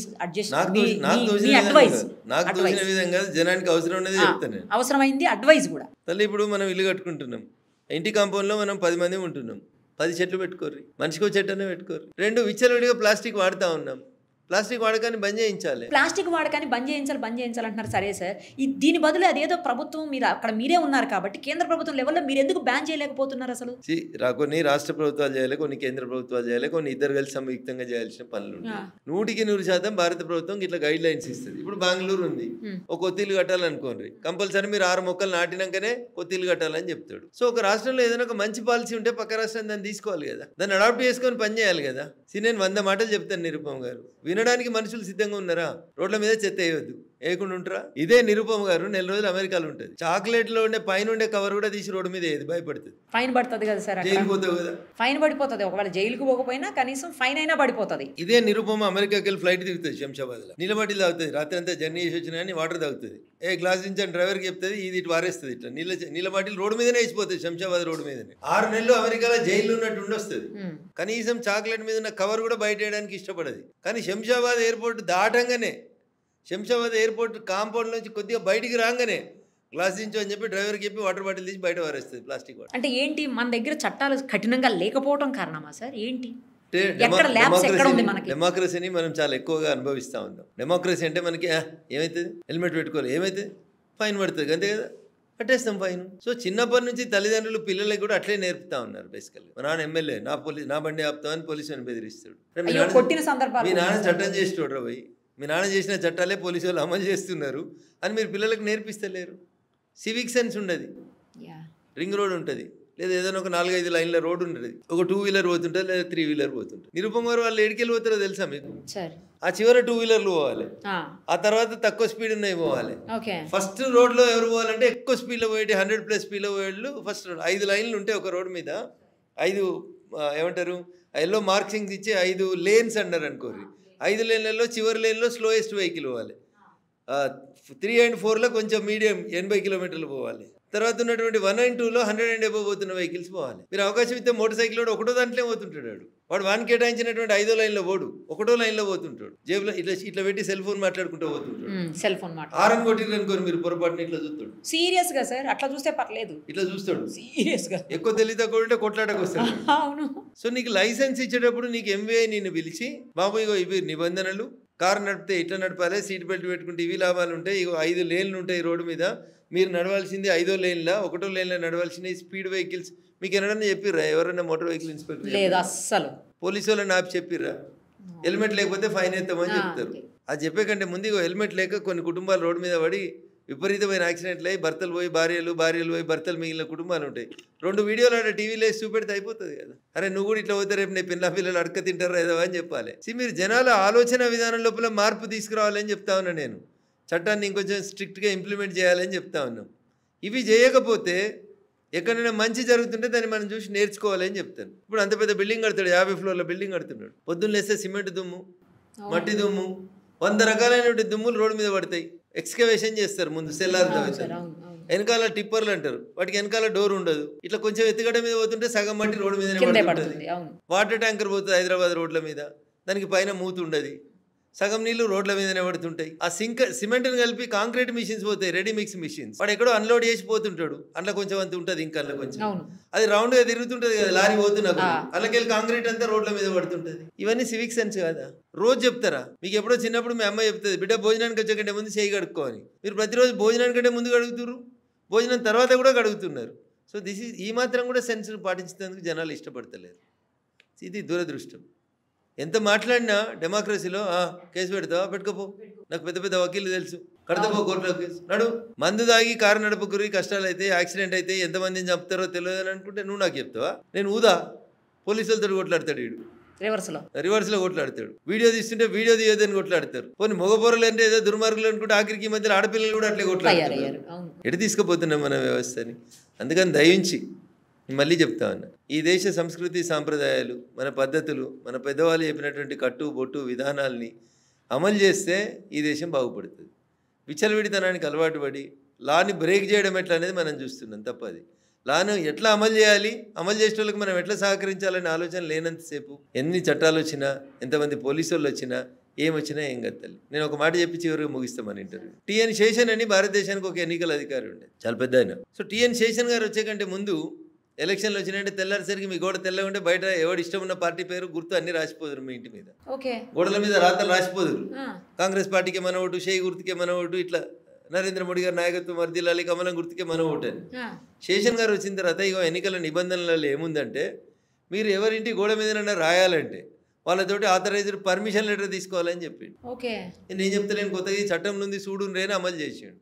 అవసరమైంది అడ్వైస్ కూడా. తల్లి ఇప్పుడు మనం ఇల్లు కట్టుకుంటున్నాం, ఇంటి కాంపౌండ్లో మనం 10 మంది ఉంటున్నాం, 10 చెట్లు పెట్టుకోర్రి, మనిషికో చెట్టు అనే పెట్టుకోర్రి. 2 విచ్చలవిడిగా ప్లాస్టిక్ వాడుతూ ఉన్నాం, ప్లాస్టిక్ వాడకాన్ని బంద్ చేయించాలి. ప్లాస్టిక్ వాడకాన్ని బంద్ చేయించాలి అంటున్నారు. సరే సార్, దీని బదులు అదేదో ప్రభుత్వం మీరు అక్కడ మీరే ఉన్నారు కాబట్టి కేంద్ర ప్రభుత్వం లెవెల్లో మీరు ఎందుకు బ్యాన్ చేయలేకపోతున్నారు అసలు? కొన్ని రాష్ట్ర ప్రభుత్వాలు చేయాలి, కొన్ని కేంద్ర ప్రభుత్వాలు చేయాలి, కొన్ని ఇద్దరు కలిసి సంయుక్తంగా చేయాల్సిన పనులు. 100% భారత ప్రభుత్వం ఇట్లా గైడ్ లైన్స్ ఇస్తుంది. ఇప్పుడు బెంగళూరు ఉంది, ఒక కొత్తిల్లు కట్టాలనుకోండి, కంపల్సరీ మీరు 6 మొక్కలు నాటినాకనే కొత్తిల్లు కట్టాలని చెప్తాడు. సో ఒక రాష్ట్రంలో ఏదైనా ఒక మంచి పాలసీ ఉంటే పక్క రాష్ట్రం దాన్ని తీసుకోవాలి కదా, దాన్ని అడాప్ట్ చేసుకొని పని చేయాలి కదా. నేను 100 మాటలు చెప్తాను నిరుపమ్ గారు, వినడానికి మనుషులు సిద్ధంగా ఉన్నారా? రోడ్ల మీద చెత్త వేయవద్దు, వేయకుండా ఉంటారా? ఇదే నిరుపమ్ గారు 4 రోజులు అమెరికాలో ఉంటుంది, చాక్లెట్ లో ఉండే పైన ఉండే కవర్ కూడా తీసి రోడ్డు మీద వేయదు, భయపడుతుంది. ఫైన్ పడుతుంది కదా సార్, జైలుకి పోతావు కదా. ఫైన్ పడిపోతుంది, ఒకవేళ జైలుకు పోకపోయినా కనీసం ఫైన్ అయినా పడిపోతుంది. ఇదే నిరుపమ అమెరికాకి వెళ్ళి ఫ్లైట్ దిగుతుంది, శంషాబాద్ లో నిలబడి తాగుతుంది, రాత్రి అంతా జర్నీ చేసి వచ్చినా వాటర్ తాగుతుంది, గ్లాస్ నుంచి డ్రైవర్కి చెప్తుంది, ఇది ఇటు వారేస్తుంది, ఇట్లా నీళ్ళ బాటిల్ రోడ్డు మీదనే వేసిపోతుంది, శంషాబాద్ రోడ్డు మీదనే. 6 నెలలు అమెరికాలో జైలు ఉన్నట్టు ఉండొస్తుంది. కనీసం చాక్లెట్ మీద ఉన్న కవర్ కూడా బయట వేయడానికి ఇష్టపడదు. కానీ శంషాబాద్ ఎయిర్పోర్ట్ దాటంగానే, శంషాబాద్ ఎయిర్పోర్ట్ కాంపౌండ్ నుంచి కొద్దిగా బయటికి రాగానే గ్లాస్ దించు అని చెప్పి డ్రైవర్కి చెప్పి వాటర్ బాటిల్ తీసి బయట వారేస్తుంది, ప్లాస్టిక్ వాటర్. అంటే ఏంటి, మన దగ్గర చట్టాలు కఠినంగా లేకపోవడం కారణమా సార్? ఏంటి డెమోక్రసీని మనం చాలా ఎక్కువగా అనుభవిస్తూ ఉన్నాం. డెమోక్రసీ అంటే మనకి ఏమవుతుంది, హెల్మెట్ పెట్టుకోవాలి, ఏమవుతుంది, ఫైన్ పడుతుంది, అంతే కదా, కట్టేస్తాం ఫైన్. సో చిన్నప్పటి నుంచి తల్లిదండ్రులు పిల్లలకి కూడా అట్లే నేర్పుతా ఉన్నారు. బేసికల్లీ మా నాన్న ఎమ్మెల్యే, నా బండి ఆపుతామని పోలీసుని బెదిరిస్తాడు. మీ నాన్న చట్టం చేసి చూడరా పోయి, మీ నాన్న చేసిన చట్టాలే పోలీసు వాళ్ళు అమలు చేస్తున్నారు అని మీరు పిల్లలకు నేర్పిస్తలేరు. సివిక్ సెన్స్ ఉండదు. రింగ్ రోడ్ ఉంటుంది, లేదా ఏదైనా ఒక 4-5 లైన్ల రోడ్డు ఉంటుంది, ఒక 2 వీలర్ పోతుంటుంది, లేదా 3 వీలర్ పోతుంటుంది. నిరుపమ్ గారు వాళ్ళు ఎడికెళ్ళి పోతారో తెలుసా మీకు? ఆ చివర 2 వీలర్లు పోవాలి, ఆ తర్వాత తక్కువ స్పీడ్ ఉన్నాయి పోవాలి. ఫస్ట్ రోడ్లో ఎవరు పోవాలంటే ఎక్కువ స్పీడ్లో పోయేటి 100+ స్పీడ్లో పోయేళ్ళు ఫస్ట్ రోడ్. 5 లైన్లు ఉంటాయి ఒక రోడ్డు మీద, 5 ఏమంటారు ఎల్లో మార్కింగ్స్ ఇచ్చి 5 లేన్స్ అన్నారు అనుకోరు. 5 లేన్లలో చివరి లేన్లో స్లోయెస్ట్ వెహికల్ పోవాలి, 3 and 4లో కొంచెం మీడియం 80 కిలోమీటర్లు పోవాలి. తర్వాత ఉన్నటువంటి 1 and 2లో 100 and above పోతున్న వెహికల్స్ పోవాలి. మీరు అవకాశం ఇస్తే మోటార్ సైకిల్ వాడు ఒకటో దాంట్లో పోతుంటాడు, వాడు 1 కేటాయించినటువంటి 5వ లైన్లో పోడు, ఒకటో లైన్లో పోతుంటాడు, జేబులో ఇట్లా పెట్టి సెల్ ఫోన్ మాట్లాడుకుంటూ పోతుంటాడు. సెల్ ఫోన్ ఆరన్ కొట్టిరు అనుకోరు మీరు, పొరపాటున ఇట్లా చూస్తాడు. సీరియస్ గా సార్, అట్లా చూస్తే పర్లేదు, ఇట్లా చూస్తాడు సీరియస్ గా. ఎక్కువ తెలియదు కూడా కొట్లాటకు వస్తాడు. అవును. సో నీకు లైసెన్స్ ఇచ్చేటప్పుడు నీకు ఎంవీఐ నిన్ను పిలిచి, బాబు ఇగో ఇవి నిబంధనలు, కారు నడిపితే ఇట్లా నడపాలి, సీట్ బెల్ట్ పెట్టుకుంటే ఇవి లాభాలు ఉంటాయి, ఇగో 5 లేన్లు ఉంటాయి రోడ్డు మీద, మీరు నడవాల్సింది 5వ లేన్లా 1వ లేన్లో నడవాల్సిన స్పీడ్ వెహికల్స్ మీకు ఎన్నడన్నా చెప్పిర్రా? ఎవరైనా మోటార్ వెహికల్ ఇన్స్పెక్టర్ లేదు అస్సలు. పోలీసు వాళ్ళని ఆపి చెప్పిర్రా? హెల్మెట్ లేకపోతే ఫైన్ వేస్తామని చెప్తారు. అది చెప్పే కంటే ముందు హెల్మెట్ లేక కొన్ని కుటుంబాలు రోడ్డు మీద పడి విపరీతమైన యాక్సిడెంట్లు అయ్యి భర్తలు పోయి భార్యలు పోయి భర్తలు మిగిలిన కుటుంబాలు ఉంటాయి. 2 వీడియోలు ఆడ టీవీలో వేసి చూపెడితే అయిపోతుంది కదా. అరే నువ్వు కూడా ఇట్లా పోతే రేపు నీ పిల్లలు అడక తింటారా ఏదో అని చెప్పాలి. మీరు జనాల ఆలోచన విధానం లోపల మార్పు తీసుకురావాలని చెప్తా ఉన్నా నేను. చట్టాన్ని ఇంకొంచెం స్ట్రిక్ట్గా ఇంప్లిమెంట్ చేయాలని చెప్తా ఉన్నాం. ఇవి చేయకపోతే ఎక్కడైనా మంచి జరుగుతుంటే దాన్ని మనం చూసి నేర్చుకోవాలని చెప్తాను. ఇప్పుడు అంత పెద్ద బిల్డింగ్ కడతాడు, 50 ఫ్లోర్ల బిల్డింగ్ కడుతున్నాడు. పొద్దున్న లేస్తే సిమెంట్ దుమ్ము, మట్టి దుమ్ము, 100 రకాలైనటువంటి దుమ్ములు రోడ్డు మీద పడతాయి. ఎక్స్కవేషన్ చేస్తారు ముందు, సెల్లార్ తవ్వుతారు, వెనకాల టిప్పర్లు అంటారు, వాటికి వెనకాల డోర్ ఉండదు. ఇట్లా కొంచెం ఎత్తుగడ్డ మీద పోతుంటే సగం మట్టి రోడ్డు మీద పడుతుంది. వాటర్ ట్యాంకర్ పోతుంది హైదరాబాద్ రోడ్ల మీద, దానికి పైన మూతి ఉండదు, సగం నీళ్లు రోడ్ల మీదనే పడుతుంటాయి. ఆ సిమెంట్ని కలిపి కాంక్రీట్ మిషన్స్ పోతాయి, రెడీ మిక్స్ మిషన్స్. వాడు ఎక్కడో అన్లోడ్ చేసి పోతుంటాడు, అందులో కొంచెం అంత ఉంటుంది, ఇంకా అందులో కొంచెం అది రౌండ్గా తిరుగుతుంటుంది కదా, లారీ పోతున్నప్పుడు అందులోకెళ్ళి కాంక్రీట్ అంతా రోడ్ల మీద పడుతుంటుంది. ఇవన్నీ సివిక్ సెన్స్ కాదా? రోజు చెప్తారా? మీకు ఎప్పుడో చిన్నప్పుడు మీ అమ్మ చెప్తుంది, బిడ్డ భోజనానికి వచ్చే కంటే ముందు చేయి కడుక్కోని. మీరు ప్రతిరోజు భోజనానికంటే ముందు కడుగుతున్నారు, భోజనం తర్వాత కూడా కడుగుతున్నారు. సో ఈ మాత్రం కూడా సెన్స్ పాటించేందుకు జనాలు ఇష్టపడతలేరు. ఇది దురదృష్టం. ఎంత మాట్లాడినా డెమోక్రసీలో కేసు పెడతావా, పెట్టుకోపో, నాకు పెద్ద పెద్ద వకీలు తెలుసు, కడతాపో కోర్టులో కేసు, నడు. మందు దాగి కారు నడుపుకురి, కష్టాలు అయితే యాక్సిడెంట్ అయితే ఎంతమందిని చంపుతారో తెలియదు అని అనుకుంటే నువ్వు నాకు చెప్తావా? నేను ఊదా పోలీసులతో కొట్లాడతాడు, వీడు రివర్స్లో కొట్లాడతాడు. వీడియో తీస్తుంటే వీడియో తీయదని కొట్లాడతారు. కొన్ని మగపోరలు అంటే ఏదో దుర్మార్గులు అనుకుంటే ఆఖరికి ఈ మధ్యలో ఆడపిల్లలు కూడా అట్లే కొట్లాడతారు. ఎటు తీసుకుపోతున్నాం మన వ్యవస్థని? అందుకని దయించి మళ్ళీ చెప్తా ఉన్నా, ఈ దేశ సంస్కృతి సాంప్రదాయాలు, మన పద్ధతులు, మన పెద్దవాళ్ళు చెప్పినటువంటి కట్టు బొట్టు విధానాల్ని అమలు చేస్తే ఈ దేశం బాగుపడుతుంది. విచ్చలవిడితనానికి అలవాటు పడి లాని బ్రేక్ చేయడం ఎట్లా అనేది మనం చూస్తున్నాం. తప్పది. లాను ఎట్లా అమలు చేయాలి, అమలు చేసే వాళ్ళకి మనం ఎట్లా సహకరించాలనే ఆలోచన లేనంతసేపు ఎన్ని చట్టాలు వచ్చినా, ఎంతమంది పోలీసు వాళ్ళు వచ్చినా, ఏమొచ్చినా ఏం గత్తలి. నేను ఒక మాట చెప్పి చివరికి ముగిస్తాం మన ఇంటర్వ్యూ. టిఎన్ శేషన్ అని భారతదేశానికి ఒక ఎన్నికల అధికారి ఉండేది, చాలా పెద్ద ఆయన. సో టిఎన్ శేషన్ గారు వచ్చే కంటే ముందు ఎలక్షన్లు వచ్చినాయంటే తెల్లారిసరికి మీ గోడ తెల్లగా ఉంటే బయట ఎవడు ఇష్టం ఉన్న పార్టీ పేరు గుర్తు అన్ని రాసిపోదురు మీ ఇంటి మీద, గోడల మీద రాతలు రాసిపోదురు. కాంగ్రెస్ పార్టీకి మన ఓటు, షేయి గుర్తుకే మన ఓటు, ఇట్లా నరేంద్ర మోడీ గారి నాయకత్వం వర్ధిల్లాలి, కమలం గుర్తుకే మన ఓటు అని. శేషన్ గారు వచ్చిన తర్వాత ఇక ఎన్నికల నిబంధనలలో ఏముందంటే, మీరు ఎవరింటి గోడ మీదనన్నా రాయాలంటే వాళ్ళతోటి ఆథరైజ్డ్ పర్మిషన్ లెటర్ తీసుకోవాలని చెప్పిండు. నేను చెప్తలేను కొత్తగా, ఈ చట్టం నుండి చూడు రేనా అమలు చేసిండు.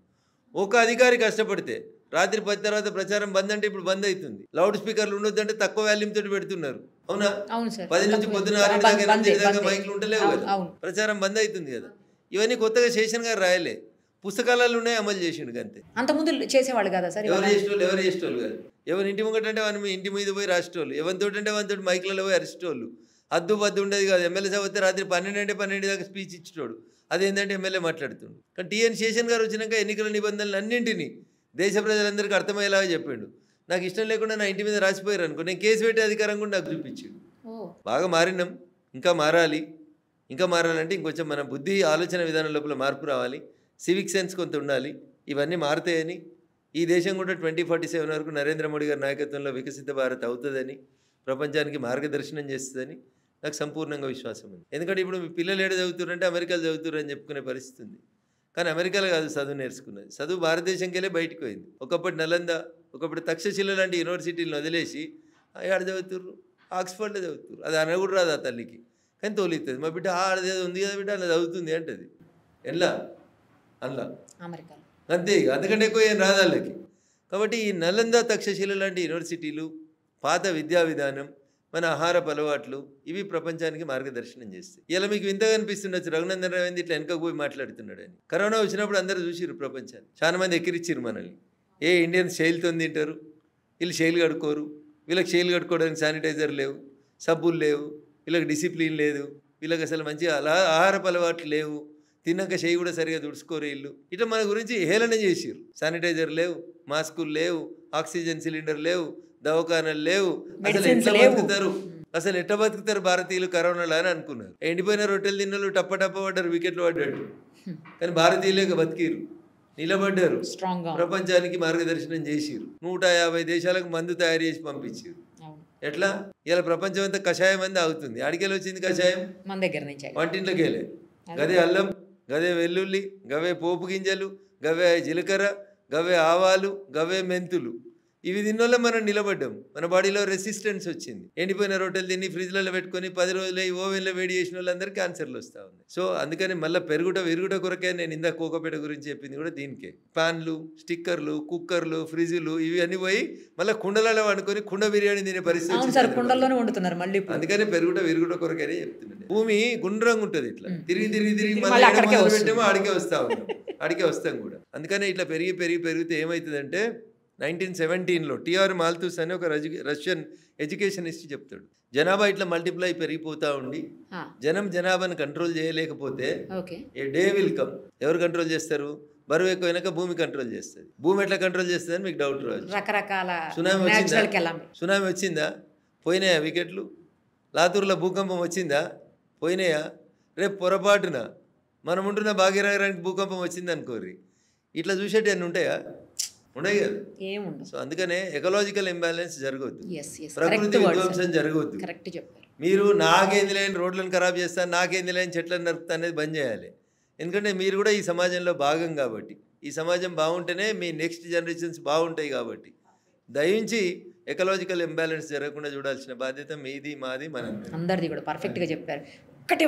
ఒక అధికారి కష్టపడితే రాత్రి 10 తర్వాత ప్రచారం బంద్ అంటే ఇప్పుడు బంద్ అవుతుంది. లౌడ్ స్పీకర్లు ఉండొద్దంటే తక్కువ వాల్యూమ్ తోటి పెడుతున్నారు. అవునా? 10 నుంచి పొద్దున 6 దాకా 8 దాకా మైకులు ఉంటలేవు కదా, ప్రచారం బంద్ అవుతుంది కదా. ఇవన్నీ కొత్తగా శేషన్ గారు రాయలే, పుస్తకాలలో ఉన్నాయి, అమలు చేసిండు అంతే. అంతకుముందు చేసేవాళ్ళు కదా సార్, ఎవరు చేసేటోళ్ళు కాదు. ఎవరి ఇంటి ముంగటంటే వాని ఇంటి మీద పోయి రాసేటోళ్ళు, ఎవరితోటి అంటే వానితోటి మైకులలో పోయి అరిచేటోళ్ళు. అద్దు బద్దు ఉండేది కాదు. ఎమ్మెల్యే సభ వస్తే రాత్రి 12 అంటే 12 దాకా స్పీచ్ ఇచ్చేటోడు. అదేంటంటే ఎమ్మెల్యే మాట్లాడుతుండు. కానీ టిఎన్ శేషన్ గారు వచ్చినాక ఎన్నికల నిబంధనలు అన్నింటినీ దేశ ప్రజలందరికీ అర్థమయ్యేలాగా చెప్పిండు. నాకు ఇష్టం లేకుండా నా ఇంటి మీద రాసిపోయారు అనుకో, నేను కేసు పెట్టే అధికారం కూడా నాకు చూపించిండు. బాగా మారినాం, ఇంకా మారాలంటే ఇంకొంచెం మన బుద్ధి ఆలోచన విధానం లోపల మార్పు రావాలి, సివిక్ సెన్స్ కొంత ఉండాలి. ఇవన్నీ మారుతాయని, ఈ దేశం కూడా 2047 వరకు నరేంద్ర మోడీ గారి నాయకత్వంలో వికసిత భారత్ అవుతుందని, ప్రపంచానికి మార్గదర్శనం చేస్తుందని నాకు సంపూర్ణంగా విశ్వాసం ఉంది. ఎందుకంటే ఇప్పుడు మీ పిల్లలు ఏడ చదువుతారంటే అమెరికాలో చదువుతారు అని చెప్పుకునే పరిస్థితి ఉంది. కానీ అమెరికాలో కాదు చదువు నేర్చుకున్నది, చదువు భారతదేశంకెళ్ళే బయటకు పోయింది. ఒకప్పుడు నలంద, ఒకప్పుడు తక్షశిల లాంటి యూనివర్సిటీలను వదిలేసి ఆడ చదువుతుర్రు, ఆక్స్ఫర్డ్లో చదువుతుర్రు. అది అనకూడదు రాదు ఆ తల్లికి, కానీ తోలిస్తుంది. మా బిడ్డ ఆడదేదో ఉంది కదా బిడ్డ అలా చదువుతుంది అంటది. ఎలా అలా అమెరికాలో అంతే, అందుకంటే ఎక్కువ ఏం రాదు వాళ్ళకి. కాబట్టి ఈ నలంద, తక్షశిల లాంటి యూనివర్సిటీలు, పాత విద్యా విధానం, మన ఆహారపు అలవాట్లు, ఇవి ప్రపంచానికి మార్గదర్శనం చేస్తాయి. ఇలా మీకు వింతగా అనిపిస్తుండొచ్చు, రఘునందన్ రావు ఏంది ఇట్లా వెనకకు పోయి మాట్లాడుతున్నాడు అని. కరోనా వచ్చినప్పుడు అందరూ చూసిరు ప్రపంచాన్ని, చాలా మంది ఎక్కిరిచ్చిరు మనల్ని. ఇండియన్స్ శైలితో తింటారు, వీళ్ళు శైలి కడుక్కోరు, వీళ్ళకి శైలి కట్టుకోవడానికి శానిటైజర్ లేవు, సబ్బులు లేవు, వీళ్ళకి డిసిప్లిన్ లేదు, వీళ్ళకి అసలు మంచిగా ఆహారపు అలవాట్లు లేవు, తిన్నాక చేయి కూడా సరిగా తుడుచుకోరు వీళ్ళు. ఇట్లా మన గురించి హేళన చేసిరు. శానిటైజర్ లేవు, మాస్కులు లేవు, ఆక్సిజన్ సిలిండర్ లేవు, దవాఖానాలు లేవు, అసలు ఎట్లా బతుకుతారు భారతీయులు కరోనాలో అని అనుకున్నారు. ఎండిపోయిన రొట్టెలు తిన్నలు టప్ప పడ్డారు, వికెట్లు పడ్డాడు. కానీ భారతీయులే బతికిరు, నిలబడ్డారు, ప్రపంచానికి మార్గదర్శనం చేసిరు. 150 దేశాలకు మందు తయారు చేసి పంపించారు. ఎట్లా ఇలా ప్రపంచం అంతా కషాయం అంతా అవుతుంది. అడికెళ్ళి వచ్చింది కషాయం మన దగ్గర నుంచి, వంటింట్లోకి వెళ్ళే. గదే అల్లం, గదే వెల్లుల్లి, గవే పోపు గింజలు, గవే జీలకర్ర, గవే ఆవాలు, గవే మెంతులు. ఇవి తిన్నోళ్ళే మనం నిలబడ్డాం. మన బాడీలో రెసిస్టెన్స్ వచ్చింది. ఎండిపోయిన రొట్టెలు తిని ఫ్రిడ్జ్లలో పెట్టుకొని 10 రోజులు ఈ ఓవెన్లో వేడి చేసిన వాళ్ళందరూ క్యాన్సర్లు వస్తూ ఉన్నాయి. సో అందుకని మళ్ళీ విరుగుట కొరకే నేను ఇందాక కోకపేట గురించి చెప్పింది కూడా దీనికే. ప్యాన్లు, స్టిక్కర్లు, కుక్కర్లు, ఫ్రిడ్జులు ఇవి అన్ని పోయి మళ్ళీ కుండలలో వండుకొని కుండ బిర్యానీ తినే పరిస్థితి కుండల్లోనే వండుతున్నారు మళ్ళీ. అందుకని విరుగుట కొరకనే చెప్తున్నాను. భూమి గుండ్రంగా ఉంటుంది, ఇట్లా తిరిగి మళ్ళీ పెట్టేమో ఆడికే వస్తాం కూడా. అందుకని ఇట్లా పెరిగితే ఏమవుతుందంటే 1917లో టిఆర్ మాల్తూస్ అని ఒక రష్యన్ ఎడ్యుకేషనిస్ట్ చెప్తాడు, జనాభా ఇట్లా మల్టిప్లై పెరిగిపోతూ ఉండి జనాభాను కంట్రోల్ చేయలేకపోతే ఏ డే విల్ కమ్. ఎవరు కంట్రోల్ చేస్తారు? బరువు ఎక్కువైనాక భూమి కంట్రోల్ చేస్తుంది. భూమి ఎట్లా కంట్రోల్ చేస్తుంది అని మీకు డౌట్ రావచ్చు. రకరకాల సునామీ వచ్చిందా? పోయినాయా వికెట్లు? లాతూర్లో భూకంపం వచ్చిందా? పోయినాయా? రేపు పొరపాటున మనం ఉంటున్న భాగ్యనగరానికి భూకంపం వచ్చింది అనుకోరి, ఇట్లా చూసేటి అన్నీ ఉంటాయా? ఉండవు కదా. సో అందుకనే ఎకలాజికల్ ఇంబ్యాలెన్స్ జరగవద్దు, ప్రకృతి విధ్వంసం జరగవద్దు. మీరు నాకేంది లేని రోడ్లను ఖరాబ్ చేస్తాను, నాకేంది లేని చెట్లను నరుకుతా అనేది బంద్ చేయాలి. ఎందుకంటే మీరు కూడా ఈ సమాజంలో భాగం కాబట్టి, ఈ సమాజం బాగుంటేనే మీ నెక్స్ట్ జనరేషన్స్ బాగుంటాయి. కాబట్టి దయించి ఎకలాజికల్ ఇంబ్యాలెన్స్ జరగకుండా చూడాల్సిన బాధ్యత మీది, మాది, అందరిది కూడా. పర్ఫెక్ట్గా చెప్పారు.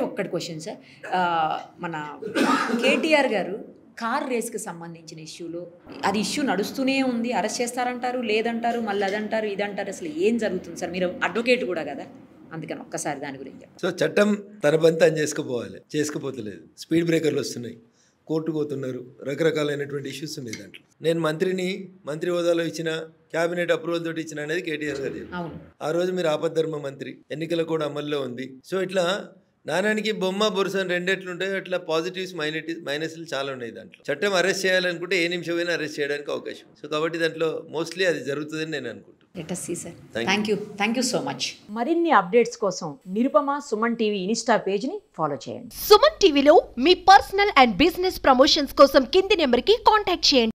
ఒక్కటి క్వశ్చన్ సార్, మన కేటీఆర్ గారు కార్ రేస్కి సంబంధించిన ఇష్యూలో అది ఇష్యూ నడుస్తూనే ఉంది, అరెస్ట్ చేస్తారంటారు, లేదంటారు, మళ్ళీ అదంటారు, ఇదంటారు. అసలు ఏం జరుగుతుంది సార్? మీరు అడ్వకేట్ కూడా కదా, అందుకని ఒక్కసారి దాని గురించి. సో చట్టం తన పని తను చేసుకుపోతలేదు. స్పీడ్ బ్రేకర్లు వస్తున్నాయి, కోర్టుకు పోతున్నారు, రకరకాలైనటువంటి ఇష్యూస్ ఉన్నాయి దాంట్లో. నేను మంత్రి హోదాలో ఇచ్చిన క్యాబినెట్ అప్రూవల్ తోటి ఇచ్చిన అనేది కేటీఆర్ గారు. ఆ రోజు మీరు ఆపద్ధర్మ మంత్రి, ఎన్నికల కూడా అమల్లో ఉంది. సో ఇట్లా నాణానికి బొమ్మ బొరుసని రెండెట్లుంటాయి, అట్లా పాజిటివ్స్ మైనస్లు చాలా ఉన్నాయి దాంట్లో. చట్టం అరెస్ట్ చేయాలనుకుంటే ఏ నిమిషమైనా అరెస్ట్ చేయడానికి అవకాశం. సో కాబట్టి దాంట్లో మోస్ట్లీ అది జరుగుతుందని నేను అనుకుంటున్నాను. Thank you so much. మరిన్ని అప్డేట్స్ కోసం నిరుపమ సుమన్ టీవీ ఇన్స్టా పేజ్ని ఫాలో చేయండి. సుమన్ టీవీలో మీ పర్సనల్ అండ్ బిజినెస్ ప్రమోషన్స్ కోసం కింది నెంబర్కి కాంటాక్ట్ చేయండి.